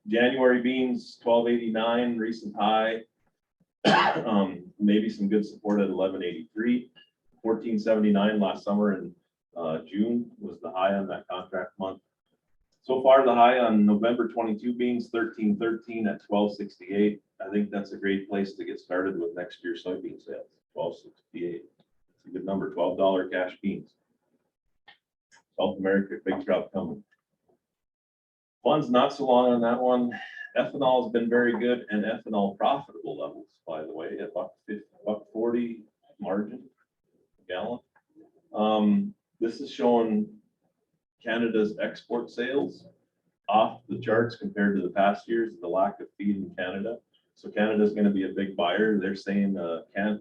January beans, 1289, recent high. Maybe some good support at 1183. 1479 last summer in June was the high on that contract month. So far, the high on November 22 beans, 1313 at 1268. I think that's a great place to get started with next year's soybean sales, 1268. It's a good number, $12 cash beans. South America, big crop coming. Funds not so long on that one. Ethanol has been very good and ethanol profitable levels, by the way, at $1.40 margin a gallon. This is showing Canada's export sales off the charts compared to the past years, the lack of feed in Canada. So Canada is going to be a big buyer. They're saying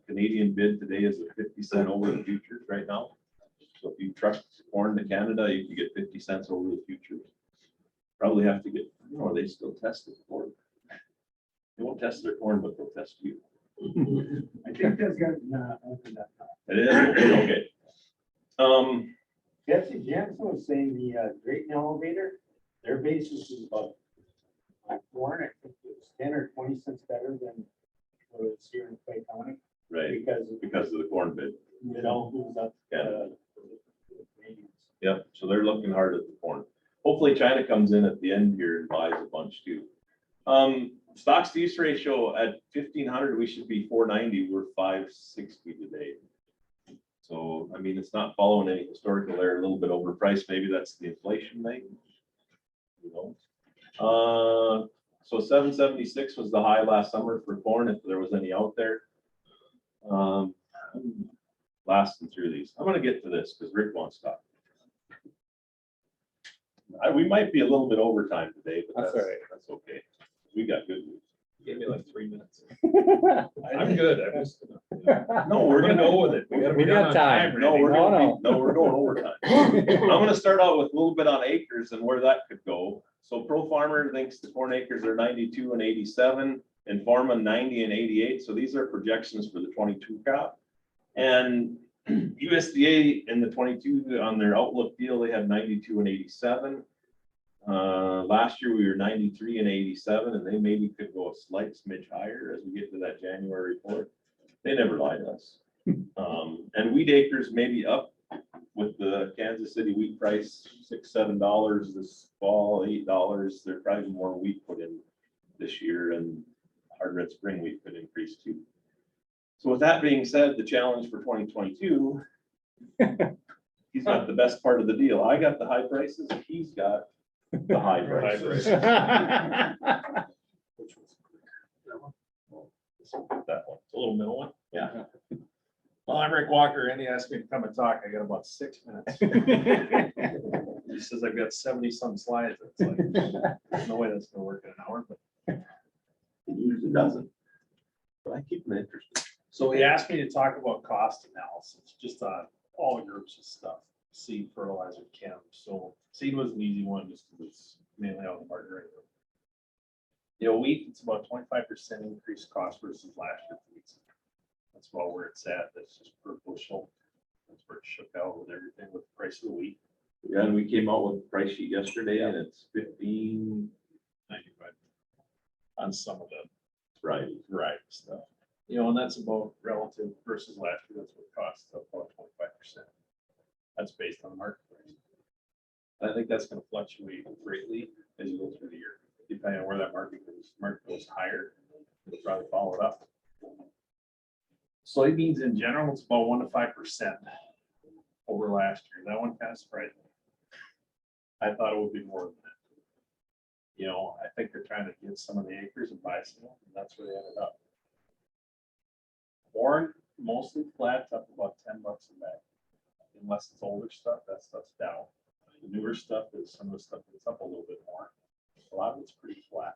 Canadian bid today is at 50 cent over the futures right now. So if you truck corn to Canada, you can get 50 cents over the futures. Probably have to get, they still test the corn. They won't test their corn, but they'll test you. I think that's gonna open that up. It is, okay. Betsy Jansen was saying the Drayton elevator, their basis is about like corn, I think it was 10 or 20 cents better than what it's here in Clay County. Right, Because of the corn bid. it all moves up. Yeah. Yep, so they're looking hard at the corn. Hopefully China comes in at the end here and buys a bunch too. Stocks to use ratio at 1,500, we should be 490. We're 560 today. So, I mean, it's not following any historical there, a little bit overpriced. Maybe that's the inflation thing. So 776 was the high last summer for corn, if there was any out there. Lasting through these. I'm going to get to this because Rick wants to talk. We might be a little bit overtime today, but That's all right. that's okay. We got good news. Give me like 3 minutes. I'm good. I'm just. No, we're gonna go with it. We gotta be We done got on time. time. No, we're No, gonna be, no, we're going overtime. I'm gonna start out with a little bit on acres and where that could go. So Pro Farmer thinks the corn acres are 92 and 87, and Farma 90 and 88. So these are projections for the 22 crop. And USDA in the 22 on their outlook deal, they have 92 and 87. Last year we were 93 and 87, and they maybe could go a slight smidge higher as we get to that January report. They never lie to us. And wheat acres may be up with the Kansas City wheat price, $6-7 this fall, $8. There's probably more wheat put in this year, and hard red spring wheat could increase too. So with that being said, the challenge for 2022, he's got the best part of the deal. I got the high prices, he's got the high prices. Which was That one, the little middle one. Yeah. Well, I'm Rick Walker, and he asked me to come and talk. I got about 6 minutes. He says I've got 70-some slides. It's like, there's no way that's gonna work in an hour, but. It usually doesn't. But I keep them interested. So he asked me to talk about cost analysis, just on all groups of stuff, seed, fertilizer, chem. So seed was an easy one, just because it's mainly out of the market right now. You know, wheat, it's about 25% increased cost versus last year. for wheat. That's about where it's at. That's just per bushel. That's where it shook out with everything with the price of the wheat. Yeah, and we came out with a price sheet yesterday and it's 15, 95 on some of the right? variety stuff. You know, and that's about relative versus last year. That's what it costs about 25%. That's based on the market price. I think that's going to fluctuate greatly as you go through the year, depending on where that market goes. Market goes higher, it'll probably follow it up. Soybeans in general, it's about 1 to 5% over last year. That one kind of surprised me. I thought it would be more than that. You know, I think they're trying to get some of the acres and buy some, and that's where they ended up. Corn, mostly flat, up about $10 a bag. Unless it's older stuff, that stuff's down. The newer stuff is some of the stuff that's up a little bit more. A lot of it's pretty flat.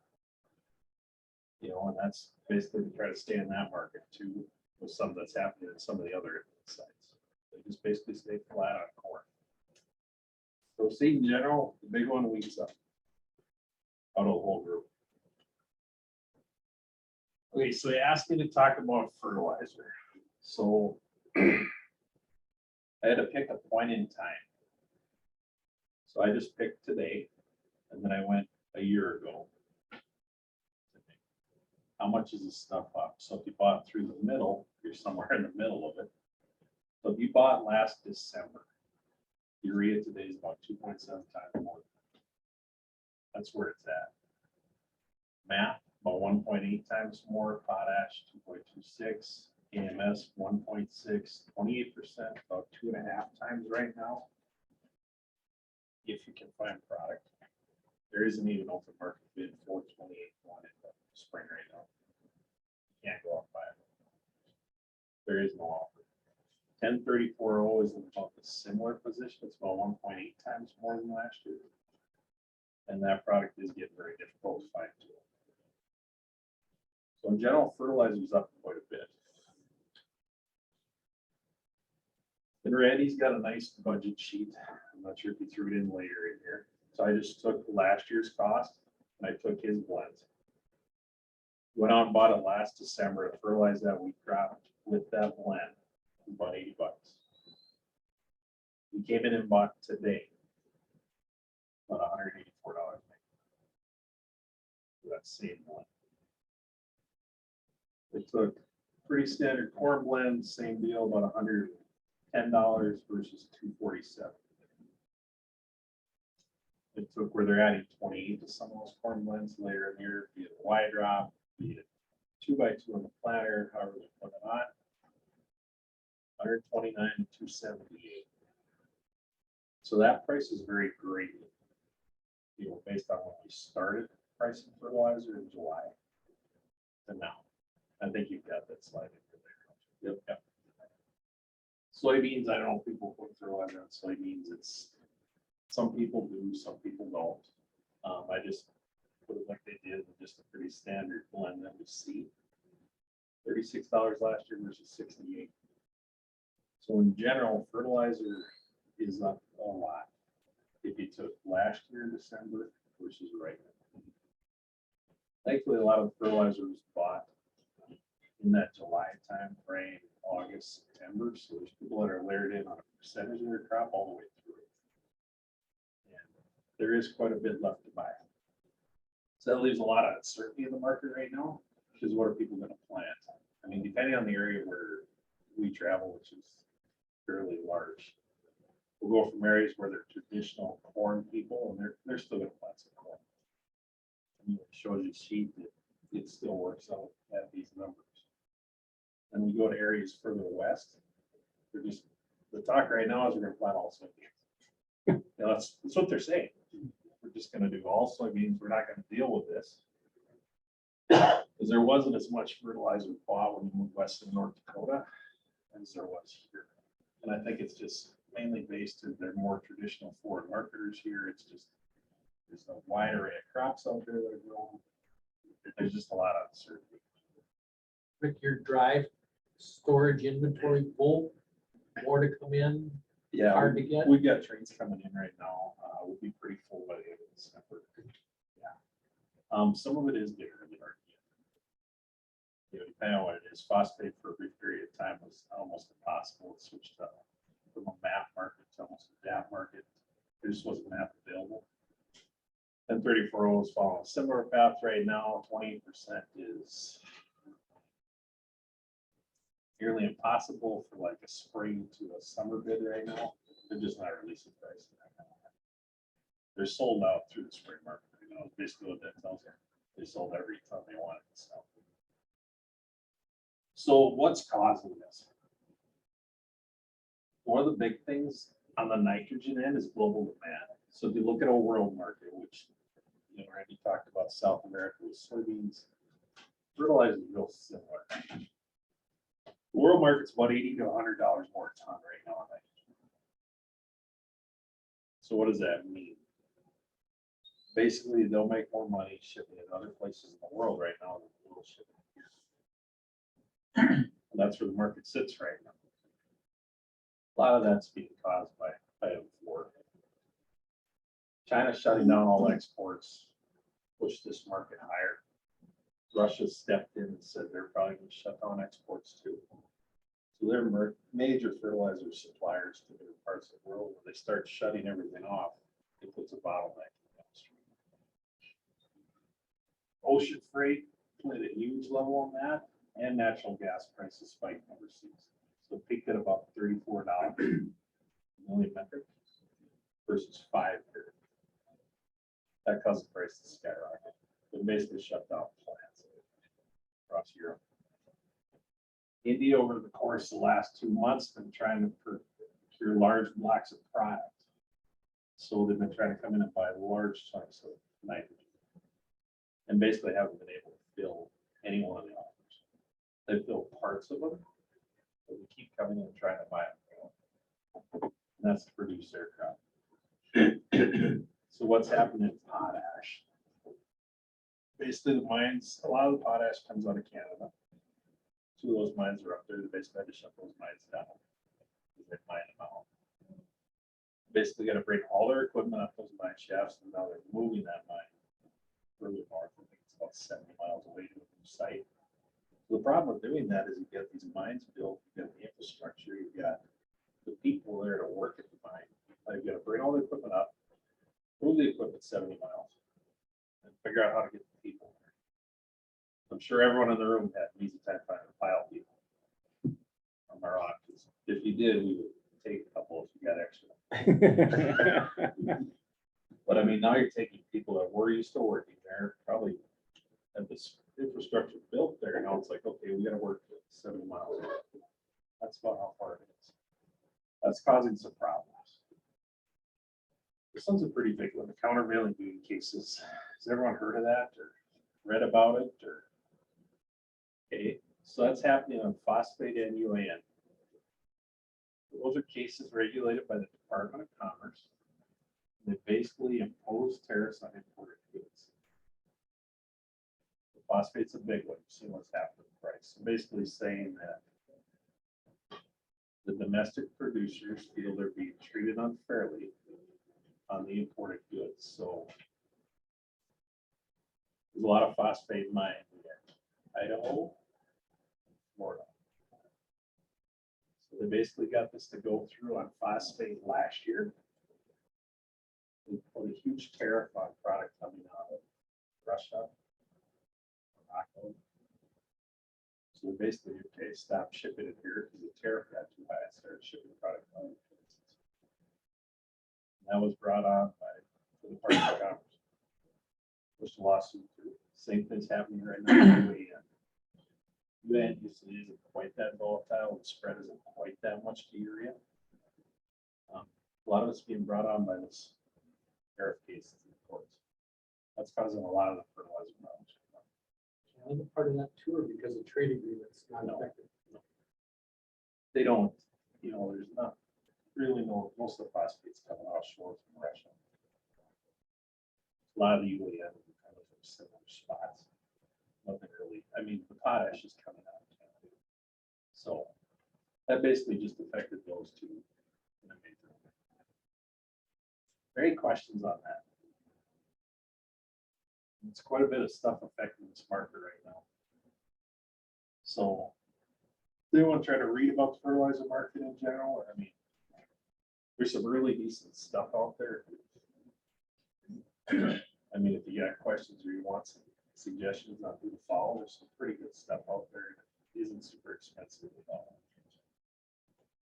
You know, and that's basically to try to stay in that market too, with some that's happening in some of the other sites. They just basically stay flat on corn. So seed in general, the big one, wheat's up. Out of the whole group. Okay, so they asked me to talk about fertilizer. So I had to pick a point in time. So I just picked today, and then I went a year ago. How much is this stuff up? So if you bought through the middle, you're somewhere in the middle of it. So if you bought last December, urea today is about 2.7 times more. That's where it's at. MAP, about 1.8 times more. Potash, 2.26. AMS, 1.6. 28%, about 2.5 times right now. If you can find product. There isn't even open market bid for 28.1 in the spring right now. You can't go up by it. There is no offer. 1034.0 is in about the similar position. It's about 1.8 times more than last year. And that product is getting very difficult to find too. So in general, fertilizer is up quite a bit. Randy's got a nice budget sheet. I'm not sure if he threw it in later in here. So I just took last year's cost and I took his blends. Went out and bought it last December to fertilize that wheat crop with that blend, about $80. He came in and bought today about $184 for that same blend. They took pretty standard corn blend, same deal, about $110 versus $247. It took where they're adding 28 to some of those corn blends later in the year, be it a Y drop, be it 2x2 on the planter, however they put it on. 129 to 278. So that price is very great. You know, based on when we started pricing fertilizer in July to now. I think you've got that slide in there. Yep. Soybeans, I don't know if people put fertilizer on soybeans. It's, some people do, some people don't. I just put it like they did, with just a pretty standard blend that we see. $36 last year versus 68. So in general, fertilizer is up a lot. If you took last year December versus right now. Thankfully, a lot of fertilizer was bought in that July time frame, August, September. So there's people that are layered in on a percentage of their crop all the way through. And there is quite a bit left to buy. So that leaves a lot of uncertainty in the market right now, because what are people going to plant? I mean, depending on the area where we travel, which is fairly large, we'll go from areas where they're traditional corn people, and they're still going to plant some corn. I mean, it shows you sheet that it still works out at these numbers. And we go to areas further west, they're just, the talk right now is we're going to plant all soybeans. You know, that's what they're saying. We're just going to do all soybeans. We're not going to deal with this. Because there wasn't as much fertilizer bought when you moved west of North Dakota as there was here. And I think it's just mainly based on they're more traditional foreign marketers here. It's just, there's a wide array of crops out there that are grown. There's just a lot of uncertainty. Rick, your drive storage inventory full, more to come in, Yeah, hard to get. we've got trains coming in right now. We'll be pretty full by the end of December. Yeah. Some of it is bigger than our. You know, depending on what it is, phosphate for a brief period of time was almost impossible. It switched from a MAP market to almost a DAP market. There just wasn't MAP available. And 34O is following a similar path right now. 20% is nearly impossible for like a spring to a summer bid right now. They're just not releasing prices right now. They're sold out through the spring market. You know, basically what that tells you. They sold every ton they wanted to sell. So what's causing this? One of the big things on the nitrogen end is global demand. So if you look at a world market, which, you know, Randy talked about South America with soybeans, fertilizer is real similar. The world market's about $80 to $100 more a ton right now on nitrogen. So what does that mean? Basically, they'll make more money shipping in other places in the world right now than we'll ship here. And that's where the market sits right now. A lot of that's being caused by war. China shutting down all exports, pushed this market higher. Russia stepped in and said they're probably going to shut down exports too. So they're major fertilizer suppliers to different parts of the world. When they start shutting everything off, it puts a bottleneck in the industry. Ocean freight played a huge level on that, and natural gas prices spiked overseas. So peaked at about $34 a million metric versus $5 here. That caused the price to skyrocket. They basically shut down plants across Europe. India, over the course of the last 2 months, been trying to procure large blocks of product. So they've been trying to come in and buy large chunks of nitrogen, and basically haven't been able to fill any one of the offers. They fill parts of them, but we keep coming in and trying to buy them. And that's to produce their crop. So what's happened in potash? Basically, the mines, a lot of the potash comes out of Canada. 2 of those mines are up there. They basically had to shut those mines down. They mine them out. Basically gotta bring all their equipment up those mine shafts, and now they're moving that mine further north. I think it's about 70 miles away to a new site. The problem with doing that is you get these mines built, you got the infrastructure, you got the people there to work at the mine. Now you gotta bring all the equipment up, move the equipment 70 miles, and figure out how to get the people there. I'm sure everyone in the room had an easy time finding a pile of people from our office. If you did, we would take a couple if you got extra. But I mean, now you're taking people that were used to working there, probably had this infrastructure built there, now it's like, okay, we gotta work 70 miles. That's about how far it is. That's causing some problems. This one's a pretty big one, the countervailing duty cases. Has everyone heard of that or read about it or? Okay, so that's happening on phosphate and UAN. Those are cases regulated by the Department of Commerce. They basically impose tariffs on imported goods. The phosphate's a big one. You've seen what's happened with the price. So basically saying that the domestic producers feel they're being treated unfairly on the imported goods. So there's a lot of phosphate mine in Idaho, Florida. So they basically got this to go through on phosphate last year. They put a huge tariff on product coming out of Russia, Morocco. So they basically, okay, stop shipping it here because the tariff got too high. Started shipping product out. And that was brought on by the Department of Commerce. Pushed a lawsuit through. Same thing's happening right now. UAN usually isn't quite that volatile. The spread isn't quite that much to urea. A lot of it's being brought on by this tariff cases in the courts. That's causing a lot of the fertilizer problems. And part of that too, or because of trade agreements not No. effective. They don't, there's not really most of the phosphates coming offshore from Russia. A lot of the UAN kind of from similar spots. Nothing really, I mean, the potash is coming out of Canada. So that basically just affected those two in a major way. Any questions on that? It's quite a bit of stuff affecting this market right now. So they want to try to read about the fertilizer market in general, I mean, there's some really decent stuff out there. I mean, if you got questions or you want some suggestions on who to follow, there's some pretty good stuff out there. It isn't super expensive at all.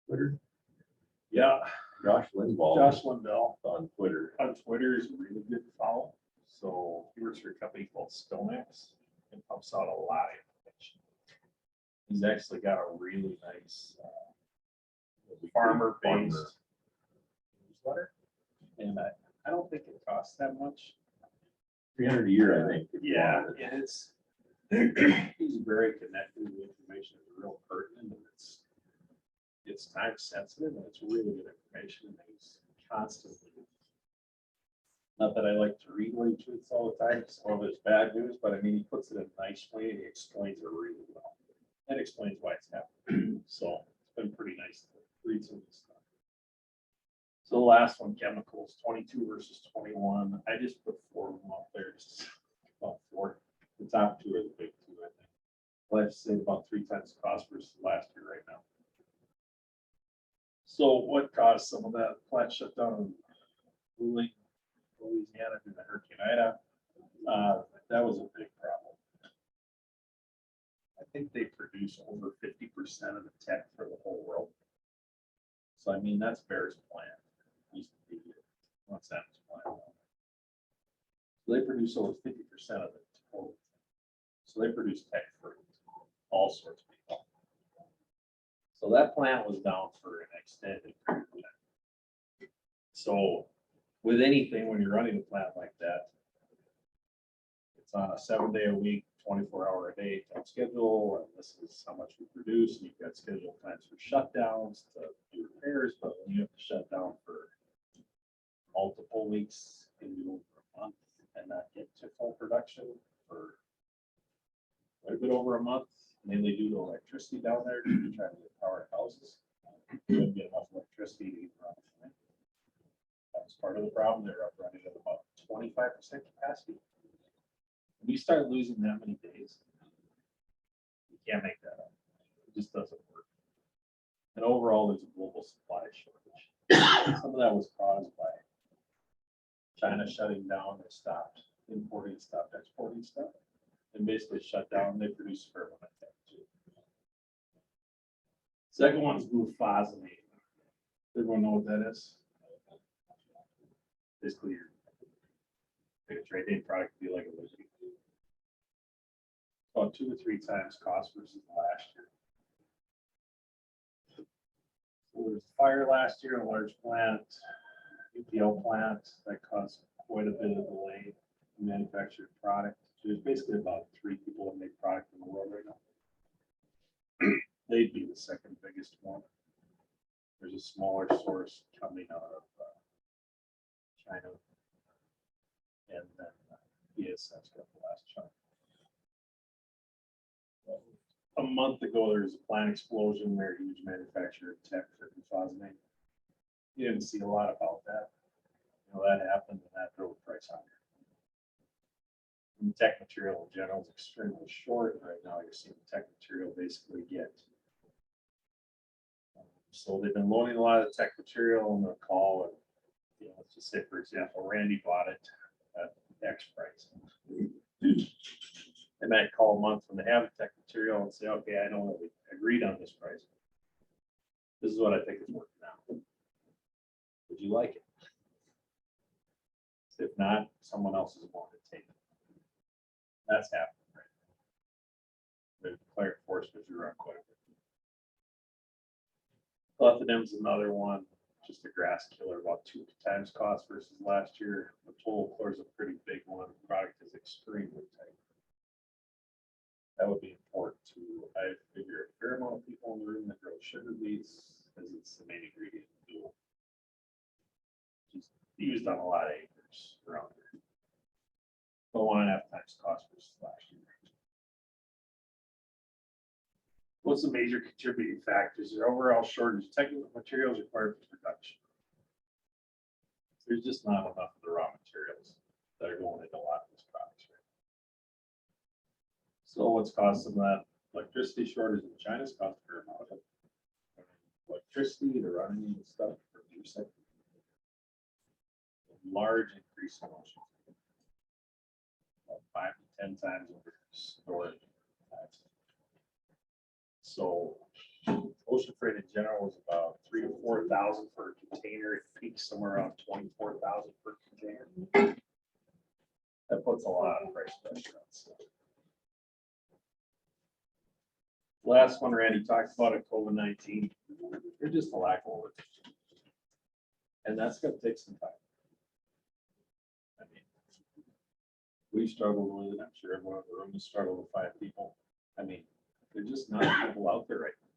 Twitter, Yeah, Josh Lindvall. Josh Lindell On Twitter. on Twitter is a really good follow. So he works for a company called StoneX and pumps out a lot of information. He's actually got a really nice farmer-based newsletter. And I don't think it costs that much. 300 a year, I think. if you Yeah, wanted it. and it's, he's very connected. The information is real pertinent and it's time sensitive and it's really good information. And he's constantly, not that I like to read what he tweets all the time, some of it's bad news, but I mean, he puts it in a nice way and he explains it really well. And explains why it's happening. So it's been pretty nice to read some of this stuff. So the last one, chemicals, 22 versus 21. I just put 4 of them up there, just about 4. The top 2 are the big 2, I think. I'll have to say about 3 times the cost versus last year right now. So what caused some of that plant shutdown in Louisiana due to Hurricane Ida? That was a big problem. I think they produce over 50% of the tech for the whole world. So I mean, that's Bear's plant. Used to be what's that plant? So they produce over 50% of it. So they produce tech for all sorts of people. So that plant was down for an extended period of time. So with anything, when you're running a plant like that, it's on a 7-day-a-week, 24-hour-a-day type schedule, and this is how much we produce, and you've got scheduled times for shutdowns to do repairs, but when you have to shut down for multiple weeks, can do over a month and not get to full production for quite a bit over a month, mainly due to electricity down there, to try to get power to houses. You don't get enough electricity to run the plant. the problem. They're up running at about 25% capacity. When you start losing that many days, you can't make that up. It just doesn't work. And overall, there's a global supply shortage. Some of that was caused by China shutting down. They stopped importing, stopped exporting stuff, and basically shut down. They produce for everyone. Second one is glufosinate. Everyone know what that is? Basically, your take a trade name product to be like a lizard. About 2 to 3 times cost versus last year. So there was a fire last year in a large plant, UPL plant, that caused quite a bit of delay in manufactured product. There's basically about 3 people that make product in the world right now. They'd be the second biggest one. There's a smaller source coming out of China. And then BASF's got the last chunk. A month ago, there was a plant explosion where a huge manufacturer of tech for glufosinate. You didn't see a lot about that. You know, that happened and that drove the price higher. And tech material in general is extremely short. Right now, you're seeing tech material basically get. So they've been loading a lot of tech material on the call, and you know, let's just say, for example, Randy bought it at X price. They might call a month when they have the tech material and say, okay, I know that we agreed on this price. This is what I think is working out. Would you like it? If not, someone else is going to take it. That's happening right now. They've declared force majeure on quite a bit. Clethodim is another one, just a grass killer, about 2 times cost versus last year. The total core is a pretty big one. The product is extremely tight. That would be important to, I figure, a fair amount of people in the room that grow sugar beets, because it's the main ingredient in fuel. Just used on a lot of acres around here. But 1.5 times cost versus last year. What's the major contributing factors? Your overall shortage of technical materials required for production. There's just not enough of the raw materials that are going into a lot of these products. Right? So what's caused some of that? Electricity shortage in China's caused a fair amount of electricity to run any stuff for producing. Large increase in ocean. About 5 to 10 times over storage. So ocean freight in general was about 3,000 to 4,000 for a container. It peaks somewhere around 24,000 per container. That puts a lot of price pressure on stuff. Last one, Randy talked about it, COVID-19. There's just a lack of work. And that's going to take some time. I mean, we struggled with it. I'm sure everyone in the room has struggled to find people. I mean, there's just not people out there right now.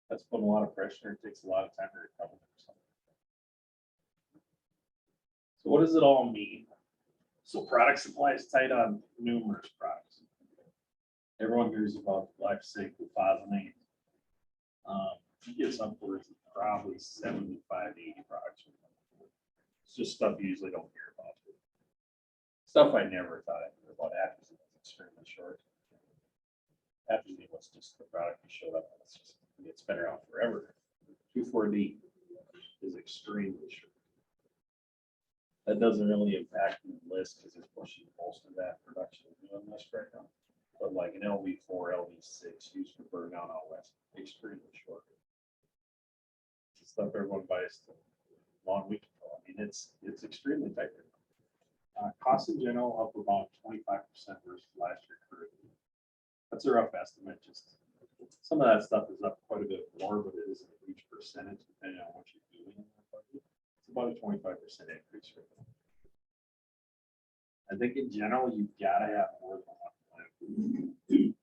That's putting a lot of pressure. It takes a lot of time to recover from something. So what does it all mean? So product supply is tight on numerous products. Everyone hears about glyphosate, glufosinate. It gets upwards of probably 75, 80 products. It's just stuff you usually don't hear about. Stuff I never thought I'd hear about. Atrazine is extremely short. Atrazine was just the product you showed up. It's been around forever. 2,4-D is extremely short. That doesn't really impact the list because it's pushing most of that production on the list right now. But like an LV4, LV6 used for burn down out west, extremely short. It's stuff everyone buys the long week ago. I mean, it's extremely tight. Costs in general up about 25% versus last year currently. That's a rough estimate. Just some of that stuff is up quite a bit more, but it isn't a huge percentage depending on what you're doing in that budget. It's about a 25% increase right now. I think in general, you've got to have more than one plan.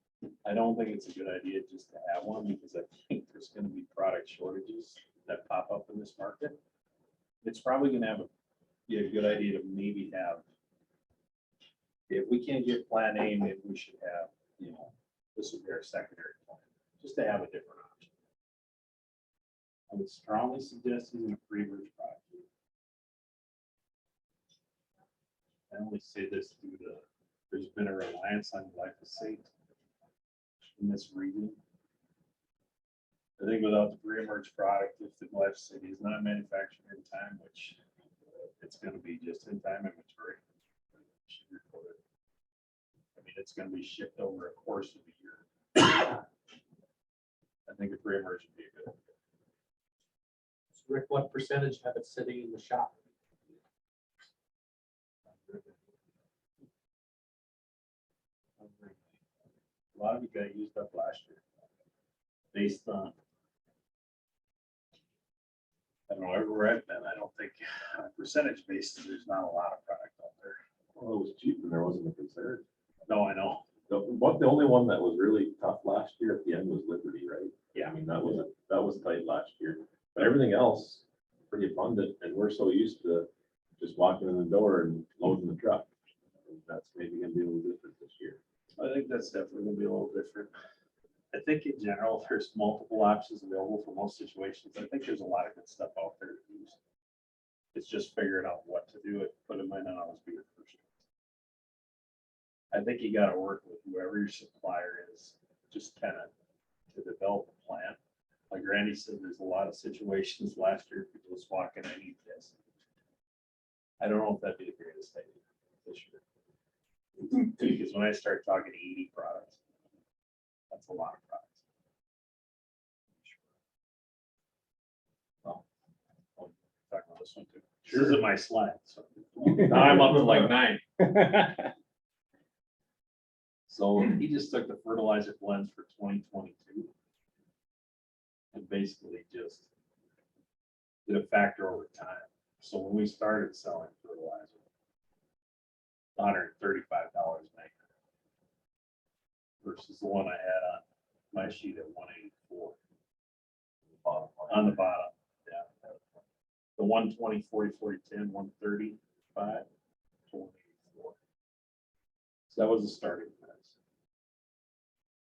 I don't think it's a good idea just to have one because I think there's going to be product shortages that pop up in this market. It's probably going to be a good idea to maybe have, if we can't get plan A, maybe we should have, you know, this would be our secondary plan, just to have a different option. I would strongly suggest using a pre-merge product. I only say this due to, there's been a reliance on glyphosate in this region. I think without the pre-emerge product, if the glyphosate is not manufactured in time, which it's gonna be just in time inventory. I mean, it's gonna be shipped over a course of a year. I think a pre-emerge would be a good. Rick, what percentage have it sitting in the shop? A lot of it got used up last year. Based on. I don't know, everywhere I've been, I don't think on a percentage basis, there's not a lot of product out there. Well, it was cheap and there wasn't a concern. No, I know. The only one that was really tough last year at the end was Liberty, right? Yeah. I mean, that was tight last year, but everything else pretty abundant, and we're so used to just walking in the door and loading the truck. That's maybe gonna be a little different this year. I think that's definitely gonna be a little different. I think in general, there's multiple options available for most situations. I think there's a lot of good stuff out there to use. It's just figuring out what to do it, but it might not always be your first choice. I think you gotta work with whoever your supplier is, just kind of to develop a plan. Like Randy said, there's a lot of situations last year, people just walking, I need this. I don't know if that'd be the greatest idea this year. Because when I start talking 80 products, that's a lot of products. Well, I'll talk about this one too. This isn't my slide, so. Now I'm up to like 9. So he just took the fertilizer blends for 2022. And basically just did a factor over time. So when we started selling fertilizer, $135 an acre versus the one I had on my sheet at 184 on the bottom. Yeah. The 120, 40, 40, 10, 135, 184. So that was the starting price.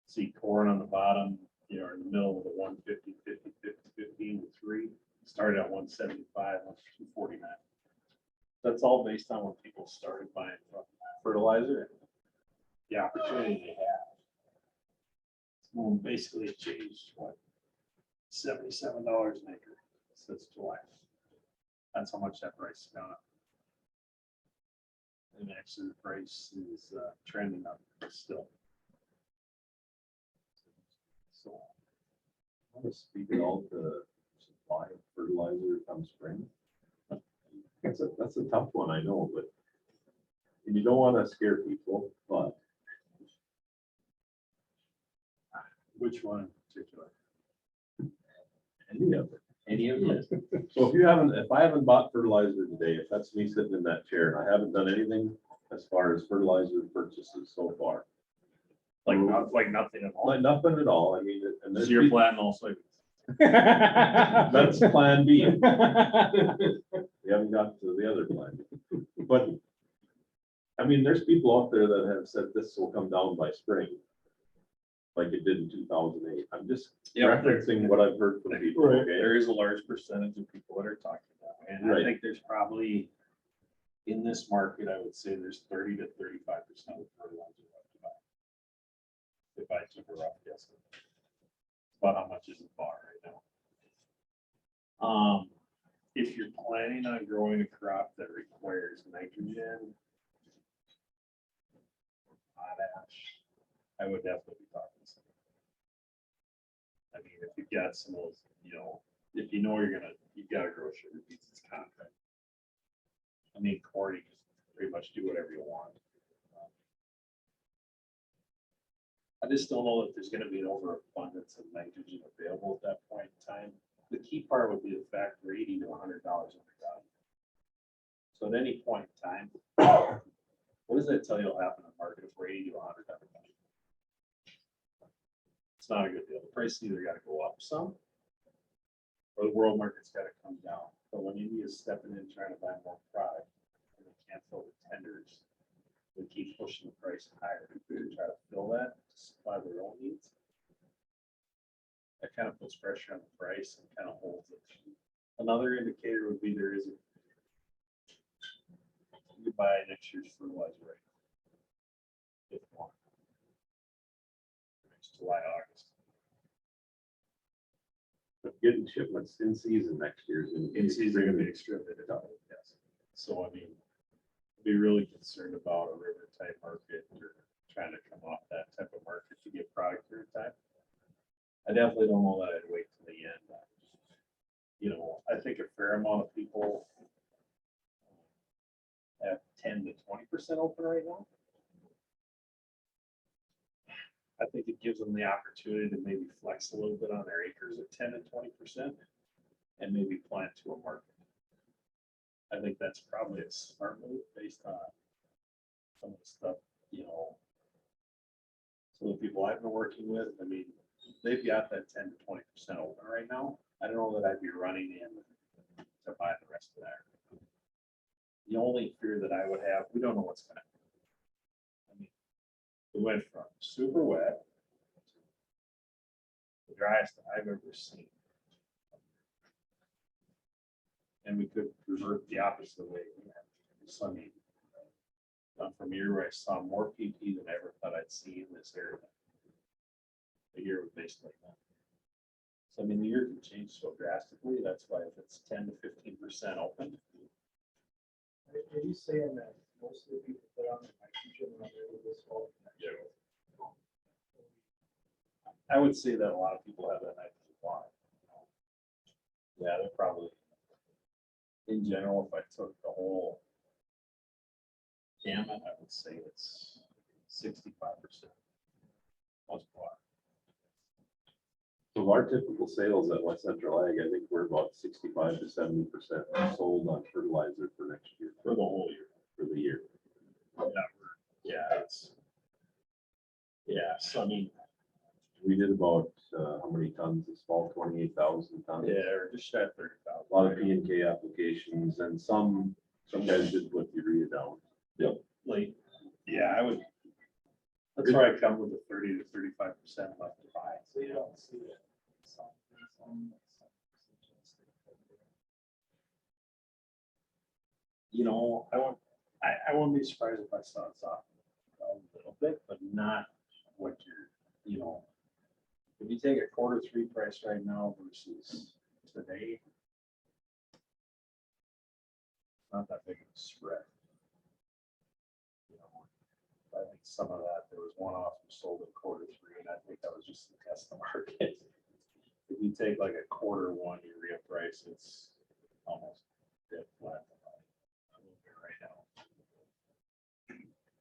See corn on the bottom, you know, in the middle of the 150, 50, 50, 15 to 3, started at 175, 249. That's all based on when people started buying fertilizer, and the opportunity they have. Well, basically it changed, what, $77 an acre since July. That's how much that price has gone up. And actually the price is trending up still. So. I want to speak it all to supply of fertilizer come spring. That's a tough one, I know, but and you don't want to scare people, but Which one in particular? any of it. Any of it? So if I haven't bought fertilizer today, if that's me sitting in that chair and I haven't done anything as far as fertilizer purchases so far, Like nothing at all. like nothing at all, I mean, and This there's is your plan also. that's plan B. We haven't got to the other plan. But, I mean, there's people out there that have said this will come down by spring. Like it did in 2008. I'm just referencing what I've heard from people, okay? There is a large percentage of people that are talking about it. And I Right. think there's probably, in this market, I would say there's 30 to 35% of fertilizer left to buy. If I took a rough guess. About how much is a bar right now? If you're planning on growing a crop that requires nitrogen, potash, I would definitely be talking to somebody. I mean, if you've got some of those, you know, if you know you've got to grow sugar beets, it's contract. I mean, corn, you just pretty much do whatever you want. I just don't know if there's gonna be an overabundance of nitrogen available at that point in time. The key part would be the fact we're $80 to $100 undervalued. So at any point in time, what does that tell you will happen in the market if we're $80 to $100 undervalued? It's not a good deal. The price either got to go up some, or the world market's got to come down. But when India's stepping in trying to buy more product, and they can't fill the tenders, they keep pushing the price higher to try to fill that, to supply their own needs. That kind of puts pressure on the price and kind of holds it. Another indicator would be there is you could buy next year's fertilizer rate. If you want. Next July, August. But getting shipments in season next year is. In season, it'd be extremely difficult, yes. So, I mean, be really concerned about a river type market or trying to come off that type of market to get product here in time. I definitely don't know that I'd wait till the end. You know, I think a fair amount of people have 10 to 20% open right now. I think it gives them the opportunity to maybe flex a little bit on their acres at 10 to 20% and maybe plant to a market. I think that's probably a smart move based on some of the stuff, you know. Some of the people I've been working with, I mean, they've got that 10 to 20% open right now. I don't know that I'd be running in to buy the rest of that. The only fear that I would have, we don't know what's gonna happen. I mean, we went from super wet to the driest I've ever seen. And we could revert the opposite way. So, I mean, from here where I saw more PP than I ever thought I'd see in this area. The year was basically that. So I mean, the year can change so drastically. That's why if it's 10 to 15% open. Are you saying that most of the people put on their nitrogen when they're this fall? I would say that a lot of people have that nitrogen block. Yeah, they're probably, in general, if I took the whole gamut, I would say it's 65%. Most block. So our typical sales at West Central Ag, I think we're about 65 to 70% sold on fertilizer for next year, For the whole year. for the year. Yeah, so I mean, We did about, how many tons this fall? 28,000 tons. yeah, or just shy of 30,000. A lot of P and K applications and some guys did put urea down. Like, yeah, I would. That's where I come with the 30 to 35% left to buy. So you don't see it. You know, I wouldn't be surprised if I saw it off a little bit, but not what you're, you know. If you take a Q3 price right now versus today. Not that big of a spread. You know, I think some of that, there was one off who sold in Q3, and I think that was just to test the market. If you take like a Q1 urea price, it's almost dead flat. A little bit right now.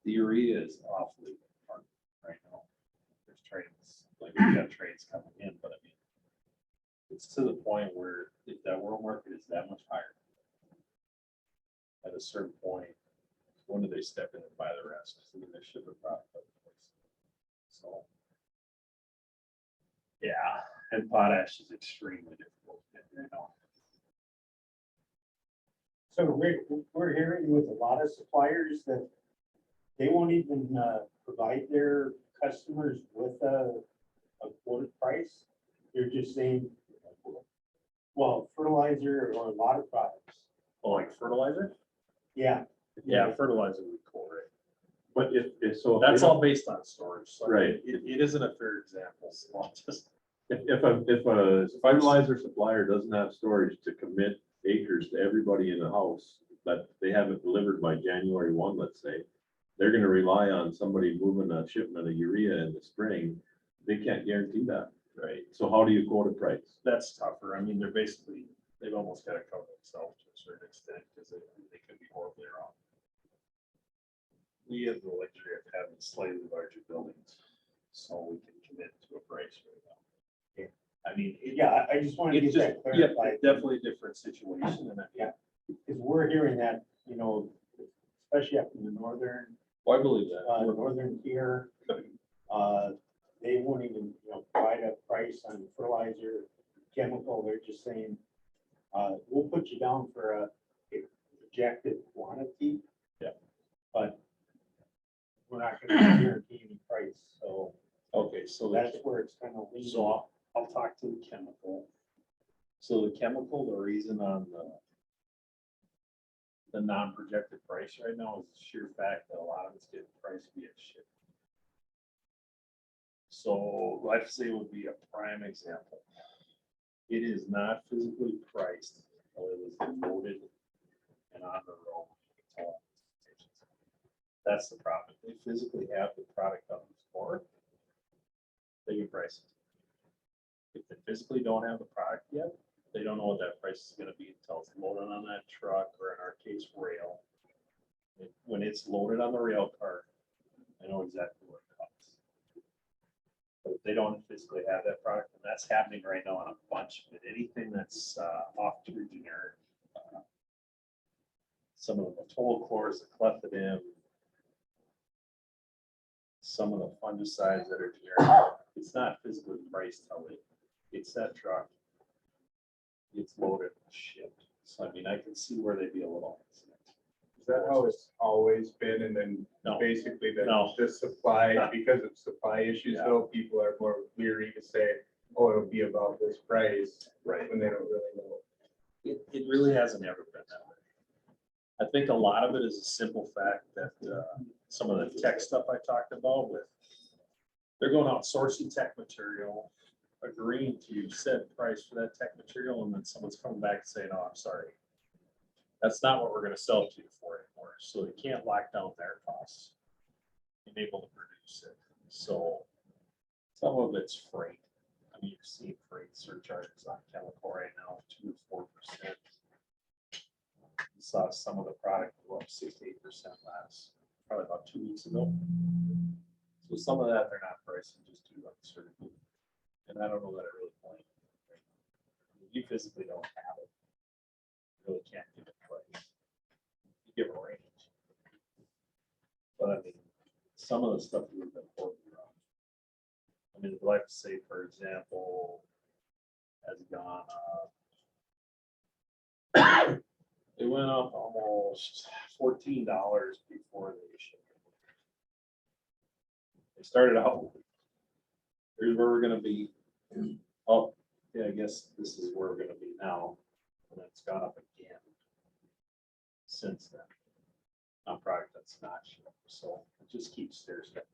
The urea is awfully hard right now. There's trades, like we got trades coming in, but I mean, it's to the point where if that world market is that much higher, at a certain point, when do they step in and buy the rest? I mean, they ship a product other place. So, yeah, and potash is extremely difficult to get right now. So Rick, we're hearing with a lot of suppliers that they won't even provide their customers with a quoted price. They're just saying, well, fertilizer or a lot of products. Oh, like fertilizer? Yeah, Yeah, fertilizer would be cool, right? But if so. if That's they don't- all based on storage. So Right. It isn't a fair example. So I'll just, If a fertilizer supplier doesn't have storage to commit acres to everybody in the house, that they have it delivered by January 1, let's say, they're gonna rely on somebody moving a shipment of urea in the spring. They can't guarantee that. right, So how do you quote a price? that's tougher. I mean, they've almost got to cover themselves to a certain extent because they could be horribly wrong. We have the luxury of having slightly larger buildings, so we can commit to a price right now. I mean, yeah, I just wanted to it's get just, that yeah, clarified. definitely a different situation than that. Yeah. Because we're hearing that, you know, especially up in the northern, Well, I believe that. northern tier, they won't even, you know, provide a price on fertilizer, chemical. They're just saying, we'll put you down for a projected quantity. Yeah. But we're not gonna guarantee any price, so Okay, so that's where it's kind of leaning. So I'll talk to the chemical. So the chemical, the reason on the non-projected price right now is the sheer fact that a lot of it's getting priced via ship. So Life Say would be a prime example. It is not physically priced until it is loaded and on the road. That's the problem. If they physically have the product on the floor, they can price it. If they physically don't have the product yet, they don't know what that price is gonna be until it's loaded on that truck, or in our case, rail. When it's loaded on the rail car, I know exactly what it costs. But if they don't physically have that product, and that's happening right now on a bunch of it, anything that's off to generic. Some of the Tolochlors, the clethodim, some of the fungicides that are generic, it's not physically priced till it gets that truck, gets loaded and shipped. So I mean, I can see where they'd be a little. Is that how it's always been? And then No. basically No. the supply, because of supply issues, Yeah. though, people are more leery to say, oh, it'll be about this price, Right. when they don't really know. It really hasn't ever been that way. I think a lot of it is a simple fact that some of the tech stuff I talked about with, they're going out sourcing tech material, agreeing to set price for that tech material, and then someone's coming back and saying, oh, I'm sorry. That's not what we're gonna sell to you for anymore. So they can't lock down their costs and able to produce it. So some of it's freight. I mean, you're seeing freight surcharges on chemical right now, 2 to 4%. You saw some of the product go up 6 to 8% last, probably about 2 weeks ago. So some of that they're not pricing just due to uncertainty. And I don't know that I really blame them. You physically don't have it. You really can't give it price. You give a range. But I mean, some of the stuff we've been quoting around. I mean, Life Say, for example, has gone up. It went up almost $14 before they shipped it. They started out, here's where we're gonna be. Oh, yeah, I guess this is where we're gonna be now. And it's gone up again since then. On product that's not shipped, so it just keeps stair stepping.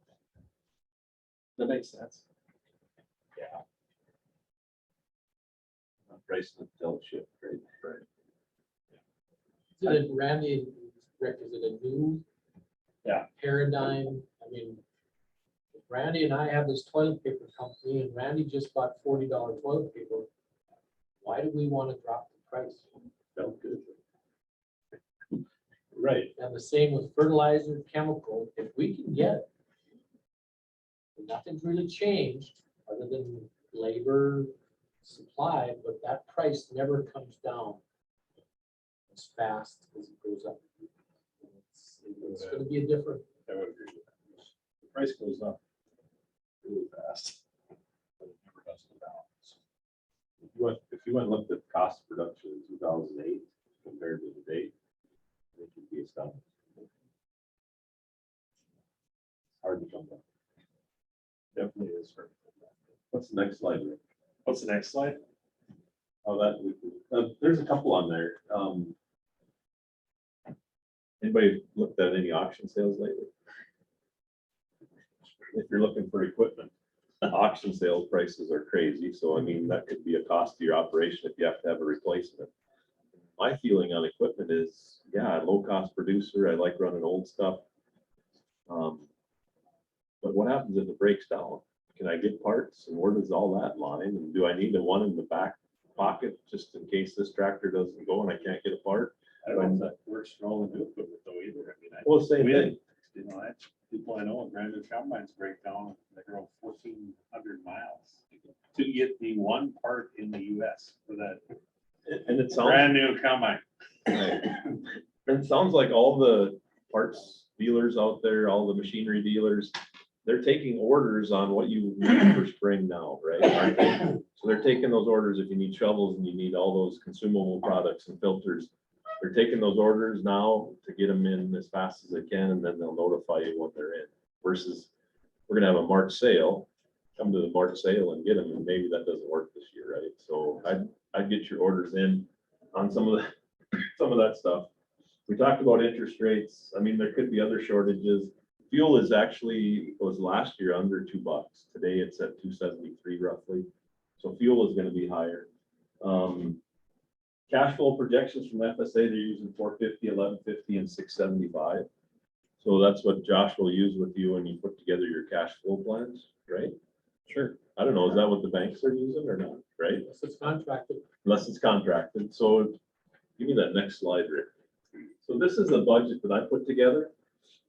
That makes sense. Yeah. Price until it's shipped, right? Right. Is it, Randy, Rick, is it a new? Yeah. Paradigm? I mean, Randy and I have this toilet paper company, and Randy just bought $40 toilet paper. Why do we want to drop the price? Felt good. Right. And the same with fertilizer, chemical, if we can get it. Nothing's really changed other than labor, supply, but that price never comes down as fast as it goes up. It's gonna be a different, I would agree with that. The price goes up really fast. But it never does go down. If you went and looked at cost of production in 2008 compared to today, I think you'd be astounded. Hard to come down. Definitely is. For What's the next slide, Rick? What's the next slide? Oh, there's a couple on there. Anybody looked at any auction sales lately? If you're looking for equipment, auction sales prices are crazy. So I mean, that could be a cost to your operation if you have to have a replacement. My feeling on equipment is, yeah, low cost producer. I like running old stuff. But what happens if it breaks down? Can I get parts, and where does all that line? And do I need the one in the back pocket just in case this tractor doesn't go and I can't get a part? I don't know if that works for all the new equipment though either. I mean, Well, same we thing. had, you know, I, people I know, brand new combines break down, they go 1,400 miles to get the one part in the US for that And it sounds, brand new combine. and it sounds like all the parts dealers out there, all the machinery dealers, they're taking orders on what you need for spring now, right? Aren't they? So they're taking those orders if you need shovels and you need all those consumable products and filters. They're taking those orders now to get them in as fast as they can, and then they'll notify you when they're in. Versus, we're gonna have a March sale, come to the March sale and get them, and maybe that doesn't work this year, right? So I'd get your orders in on some of that stuff. We talked about interest rates. I mean, there could be other shortages. Fuel is actually, was last year under $2. Today it's at 2.73 roughly. So fuel is gonna be higher. Cash flow projections from FSA, they're using 450, 1150, and 675. So that's what Josh will use with you when you put together your cash flow plans, right? Sure. I don't know, is that what the banks are using or not, right? Unless it's contracted. Unless it's contracted. So give me that next slide, Rick. So this is the budget that I put together,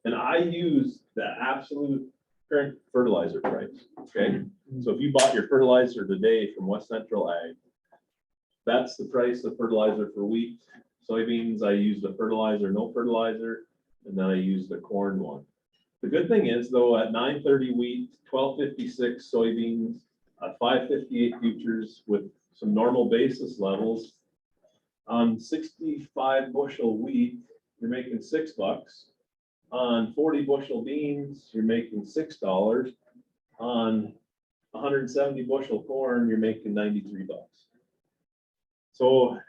and I use the absolute current fertilizer price, okay? So if you bought your fertilizer today from West Central Ag, that's the price of fertilizer for wheat, soybeans. I use the fertilizer, no fertilizer, and then I use the corn one. The good thing is though, at 930 wheat, 1256 soybeans, 558 futures with some normal basis levels, on 65 bushel wheat, you're making $6. On 40 bushel beans, you're making $6. On 170 bushel corn, you're making $93. So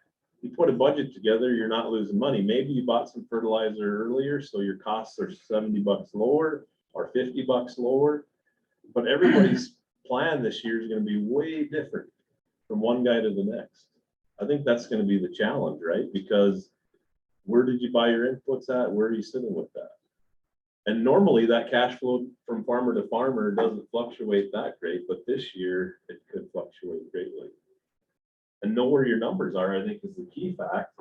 you put a budget together, you're not losing money. Maybe you bought some fertilizer earlier, so your costs are $70 lower or $50 lower. But everybody's plan this year is going to be way different from one guy to the next. I think that's going to be the challenge, right? Because where did you buy your inputs at? Where are you sitting with that? And normally that cash flow from farmer to farmer doesn't fluctuate that great, but this year it could fluctuate greatly. And know where your numbers are, I think, is the key fact.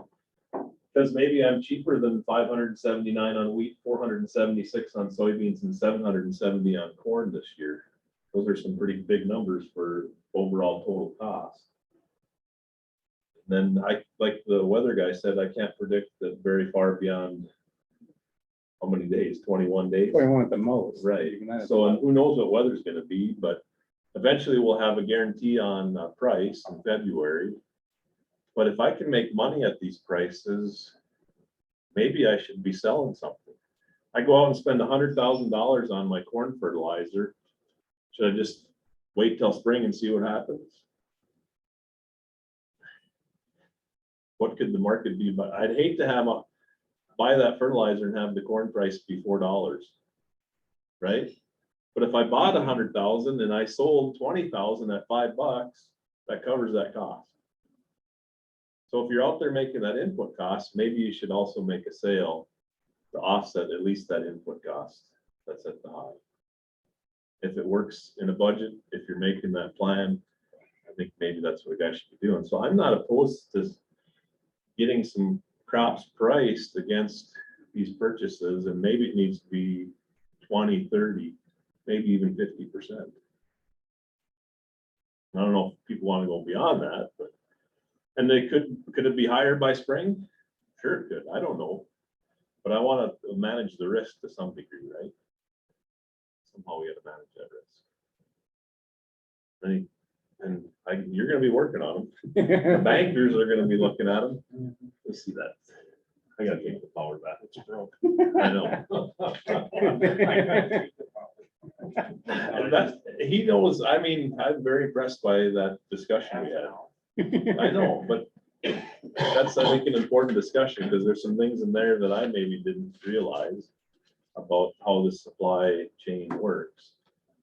Because maybe I'm cheaper than 579 on wheat, 476 on soybeans, and 770 on corn this year. Those are some pretty big numbers for overall total cost. Then I, like the weather guy said, I can't predict that very far beyond how many days, 21 days. 21 at the most. Right, Even that is so, a and lot. who knows what weather's gonna be, but eventually we'll have a guarantee on price in February. But if I can make money at these prices, maybe I should be selling something. I go out and spend $100,000 on my corn fertilizer. Should I just wait till spring and see what happens? What could the market be? But I'd hate to have buy that fertilizer and have the corn price be $4, right? But if I bought 100,000 and I sold 20,000 at $5, that covers that cost. So if you're out there making that input cost, maybe you should also make a sale to offset at least that input cost that's at the high. If it works in a budget, if you're making that plan, I think maybe that's what a guy should be doing. So I'm not opposed to getting some crops priced against these purchases, and maybe it needs to be 20, 30, maybe even 50%. I don't know if people want to go beyond that, but, and they could it be higher by spring? Sure it could, I don't know. But I want to manage the risk to some degree, right? Somehow we got to manage that risk. You're gonna be working on them. The bankers are gonna be looking at them. Let's see that. I gotta take the power back. It's broke. I know. He knows, I mean, I'm very impressed by that discussion we had. I know, but that's, I think, an important discussion because there's some things in there that I maybe didn't realize about how the supply chain works.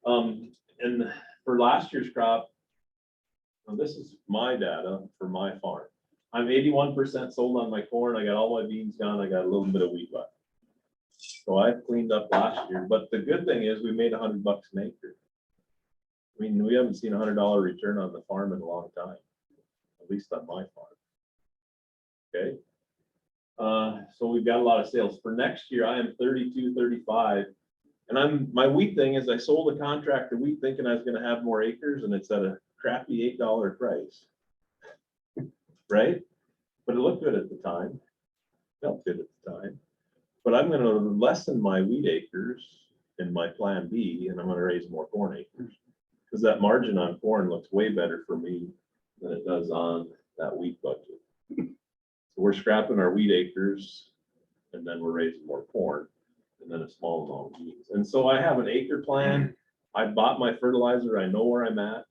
And for last year's crop, now this is my data for my farm. I'm 81% sold on my corn. I got all my beans gone. I got a little bit of wheat left. So I cleaned up last year, but the good thing is we made $100 an acre. I mean, we haven't seen $100 return on the farm in a long time, at least on my farm. Okay. So we've got a lot of sales for next year. I am 32, 35. And my wheat thing is I sold a contractor wheat thinking I was going to have more acres, and it's at a crappy $8 price. Right? But it looked good at the time. Felt good at the time. But I'm going to lessen my wheat acres in my plan B, and I'm going to raise more corn acres. Because that margin on corn looks way better for me than it does on that wheat budget. So we're scrapping our wheat acres, and then we're raising more corn, and then a small amount of beans. And so I have an acre plan. I bought my fertilizer. I know where I'm at,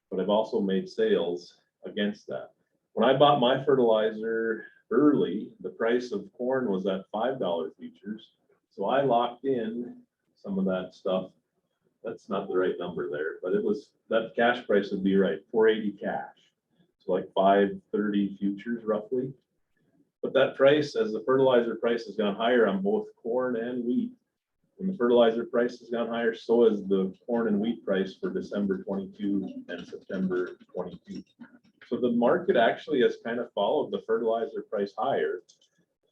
but I've also made sales against that. When I bought my fertilizer early, the price of corn was at $5 futures. So I locked in some of that stuff. That's not the right number there, but it was, that cash price would be right, 480 cash. So like 530 futures roughly. But that price, as the fertilizer price has gone higher on both corn and wheat, when the fertilizer price has gone higher, so has the corn and wheat price for December 22 and September 22. So the market actually has kind of followed the fertilizer price higher,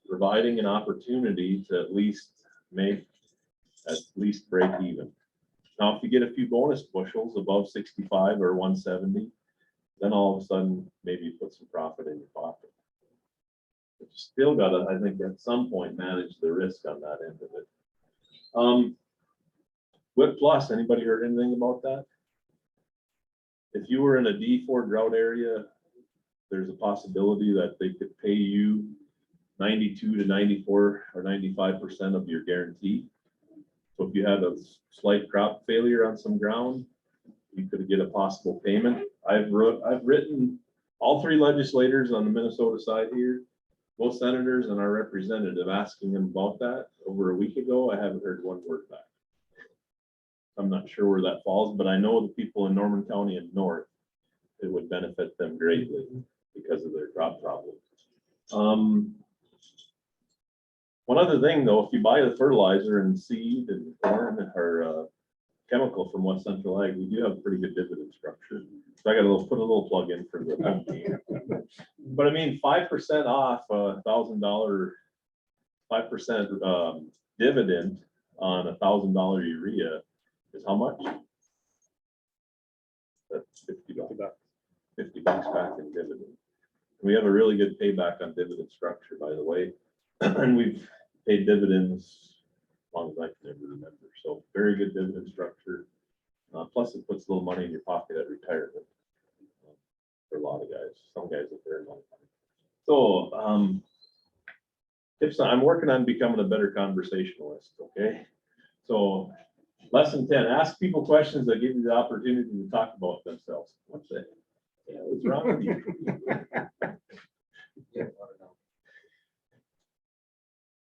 providing an opportunity to at least break even. Now, if you get a few bonus bushels above 65 or 170, then all of a sudden, maybe you put some profit in your pocket. But you still gotta, I think, at some point, manage the risk on that end of it. WHIP plus, anybody heard anything about that? If you were in a D4 drought area, there's a possibility that they could pay you 92 to 94 or 95% of your guarantee. So if you had a slight crop failure on some ground, you could get a possible payment. I've written all three legislators on the Minnesota side here, both senators and our representative, asking them about that over a week ago. I haven't heard one word back. I'm not sure where that falls, but I know the people in Norman County and north, it would benefit them greatly because of their crop problems. One other thing though, if you buy the fertilizer and seed and corn or chemical from West Central Ag, we do have a pretty good dividend structure. So I got to put a little plug in for the company. But I mean, 5% off $1,000, 5% dividend on $1,000 urea is how much? That's $50. $50 back in dividend. We have a really good payback on dividend structure, by the way. And we've paid dividends as long as I can ever remember. So very good dividend structure. Plus it puts a little money in your pocket at retirement for a lot of guys. Some guys are very long time. So tips, I'm working on becoming a better conversationalist. Okay. So lesson 10, ask people questions that give you the opportunity to talk about themselves. What's that? Yeah, what's wrong with you?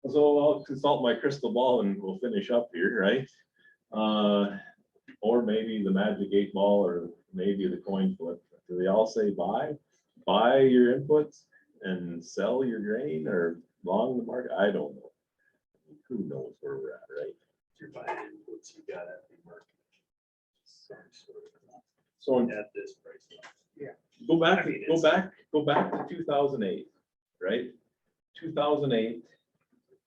So I'll consult my crystal ball and we'll finish up here, right? Or maybe the magic 8 ball or maybe the coin flip. Do they all say buy your inputs and sell your grain or long the market? I don't know. Who knows where we're at, right? You're buying inputs, you gotta be marketing. So At this price. go back to 2008, right? 2008,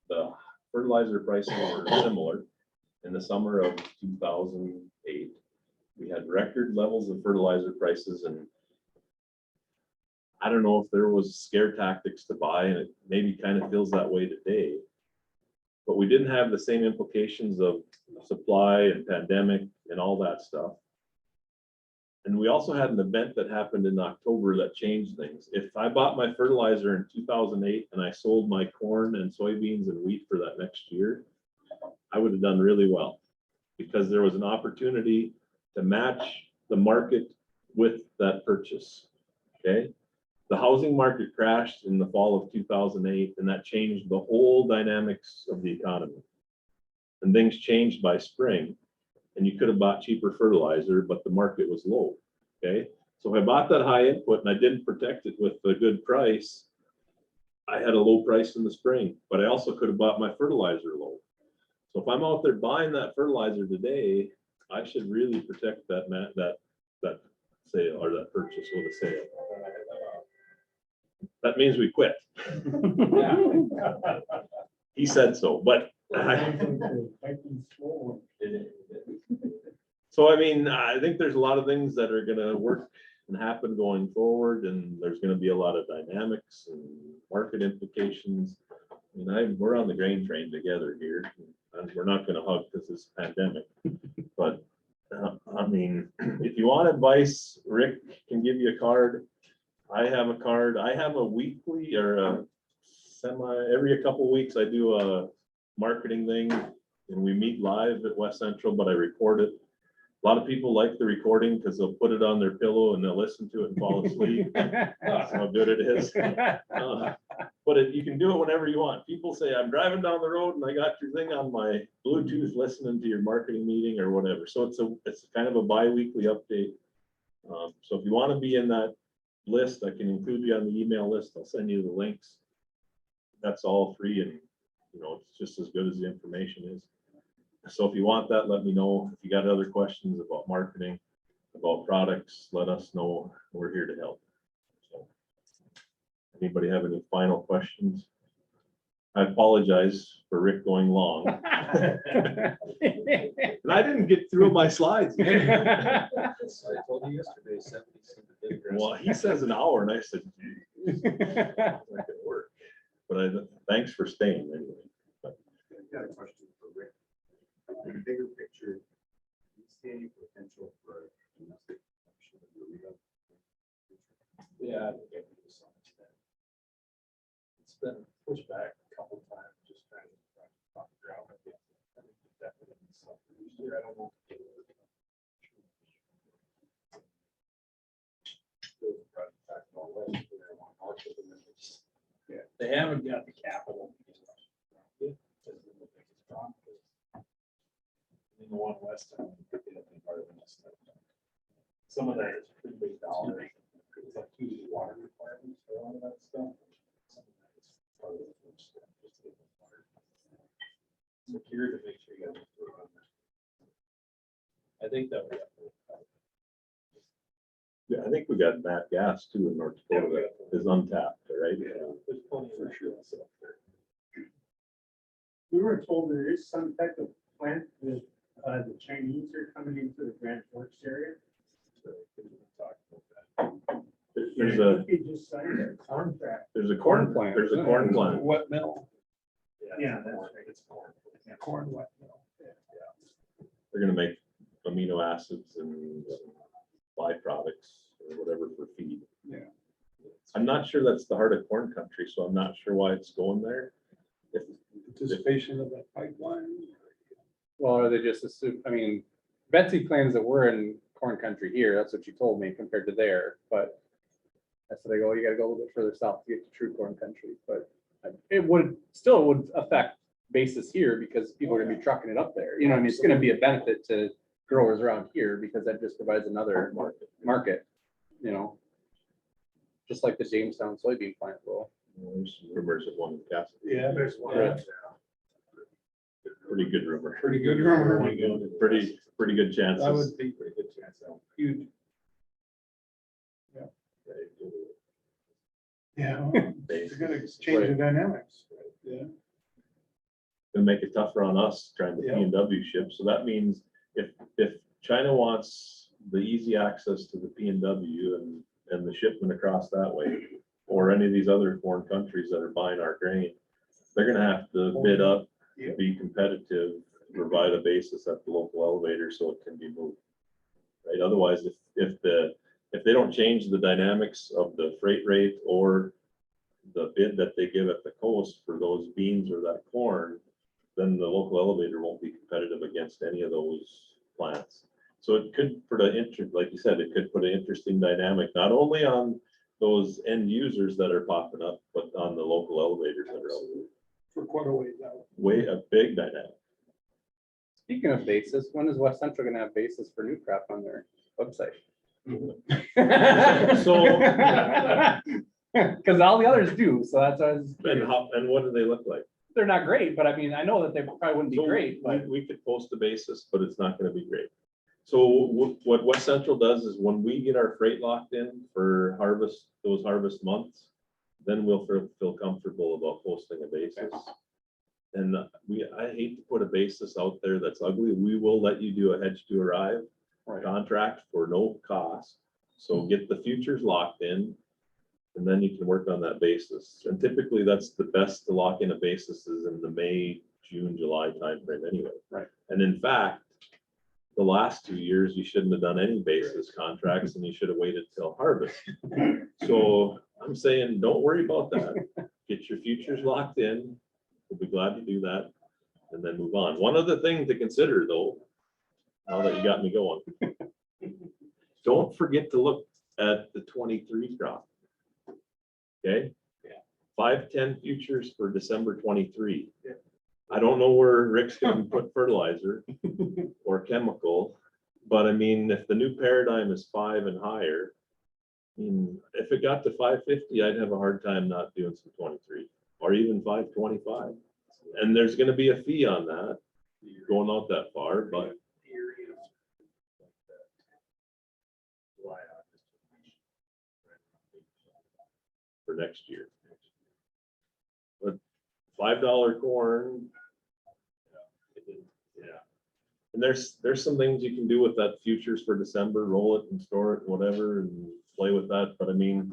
the fertilizer prices were similar. In the summer of 2008, we had record levels of fertilizer prices, and I don't know if there was scare tactics to buy, and it maybe kind of feels that way today. But we didn't have the same implications of supply and pandemic and all that stuff. And we also had an event that happened in October that changed things. If I bought my fertilizer in 2008 and I sold my corn and soybeans and wheat for that next year, I would have done really well because there was an opportunity to match the market with that purchase. Okay. The housing market crashed in the fall of 2008, and that changed the whole dynamics of the economy. And things changed by spring. And you could have bought cheaper fertilizer, but the market was low. Okay. So if I bought that high input and I didn't protect it with a good price, I had a low price in the spring, but I also could have bought my fertilizer low. So if I'm out there buying that fertilizer today, I should really protect that sale or that purchase with a sale. That means we quit. He said so, but so, I mean, I think there's a lot of things that are going to work and happen going forward, and there's going to be a lot of dynamics and market implications. I mean, we're on the grain train together here, and we're not going to hug because it's a pandemic. But I mean, if you want advice, Rick can give you a card. I have a card. I have a weekly or a every couple of weeks I do a marketing thing, and we meet live at West Central, but I record it. A lot of people like the recording because they'll put it on their pillow and they'll listen to it and fall asleep. That's how good it is. But But you can do it whenever you want. People say, I'm driving down the road and I got your thing on my Bluetooth listening to your marketing meeting or whatever. So it's kind of a bi-weekly update. So if you want to be in that list, I can include you on the email list. I'll send you the links. That's all free and, it's just as good as the information is. So if you want that, let me know. If you got other questions about marketing, about products, let us know. We're here to help. So, anybody have any final questions? I apologize for Rick going long. And I didn't get through my slides. I told you yesterday, 70 seemed a bit aggressive. Well, he says an hour and I said, "Gee, it's not gonna work." But thanks for staying anyway. I've got a question for Rick. In the bigger picture, do you see any potential for domestic consumption of urea? Yeah, I think I can do something to that. It's been pushed back a couple times, just trying to figure out. I think definitely something this year. I don't know. Yeah, they haven't got the capital. In the one west, I don't think they have any part of this. Some of that is pretty big dollars. It's like usually water requirements for all of that stuff. Some of that is part of the food stuff, just to get the water. So here to make sure you guys do it on that. I think that we have to. Yeah, I think we got nat gas too in North Dakota that is untapped, right? Yeah, there's plenty for sure. We were told there is some type of plant that, the Chinese are coming into the Grand Forks area. They just signed a contract. There's a corn Corn plant, There's a isn't it? corn plant. Wet mill. Yeah, it's that's corn. right. It's corn. Yeah. Corn wet mill. They're gonna make amino acids and byproducts or whatever for feed. Yeah. I'm not sure that's the heart of corn country, so I'm not sure why it's going there. If Anticipation of that pipeline. Well, are they just assume, I mean, Betsy claims that we're in corn country here. That's what she told me compared to there, but I said, you gotta go a little bit further south to get to true corn country, but it would affect basis here because people are gonna be trucking it up there. You know, what I mean, it's gonna be a benefit to growers around here because that just provides another market, just like the Jamestown soybean plant will. There's rumors of one in Castle. Yeah, there's one. Yeah. Pretty good rumor. Pretty good rumor. Pretty good chances. That would be pretty good chance. Huge. Yeah. It's gonna change the dynamics. Yeah. Gonna make it tougher on us trying to Yeah. P&W ship. So that means if China wants the easy access to the P&W and the shipment across that way, or any of these other foreign countries that are buying our grain, they're gonna have to bid up to be competitive, provide a basis at the local elevator so it can be moved. Right? Otherwise, if they don't change the dynamics of the freight rate or the bid that they give at the coast for those beans or that corn, then the local elevator won't be competitive against any of those plants. So it could put like you said, it could put an interesting dynamic, not only on those end users that are popping up, but on the local elevators that are out there. For quite a ways out. Way a big dynamic. Speaking of basis, when is West Central gonna have basis for new crop on their website? So- Cause all the others do, so that's why I was curious. And what do they look like? They're not great, but I mean, I know that they probably wouldn't be So great, but we could post a basis, but it's not gonna be great. So what West Central does is when we get our freight locked in for those harvest months, then we'll feel comfortable about posting a basis. And I hate to put a basis out there that's ugly. We will let you do a hedge to arrive contract for no cost. So get the futures locked in, and then you can work on that basis. And typically that's the best to lock in a basis is in the May, June, July timeframe anyway. Right. And in fact, the last 2 years, you shouldn't have done any basis contracts and you should have waited till harvest. So I'm saying, don't worry about that. Get your futures locked in. We'll be glad to do that and then move on. One other thing to consider though, now that you got me going, don't forget to look at the 23 crop. Okay? Yeah. 5-10 futures for December 23. Yeah. I don't know where Rick's gonna put fertilizer or chemical, but I mean, if the new paradigm is 5 and higher, I mean, if it got to 550, I'd have a hard time not doing some 23 or even 525. And there's gonna be a fee on that going out that far, but for next year. But $5 corn. Yeah. And there's some things you can do with that futures for December, roll it and store it, whatever, and play with that, but I mean,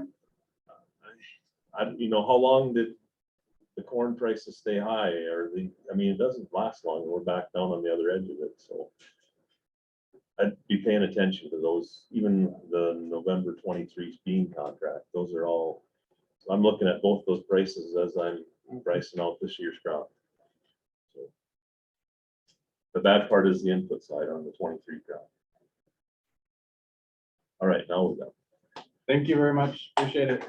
you know, how long did the corn prices stay high, or I mean, it doesn't last long, we're back down on the other edge of it, so. I'd be paying attention to those, even the November 23 bean contract, those are all, I'm looking at both those prices as I'm pricing out this year's crop. So, the bad part is the input side on the 23 crop. All right, now we're done. Thank you very much. Appreciate it.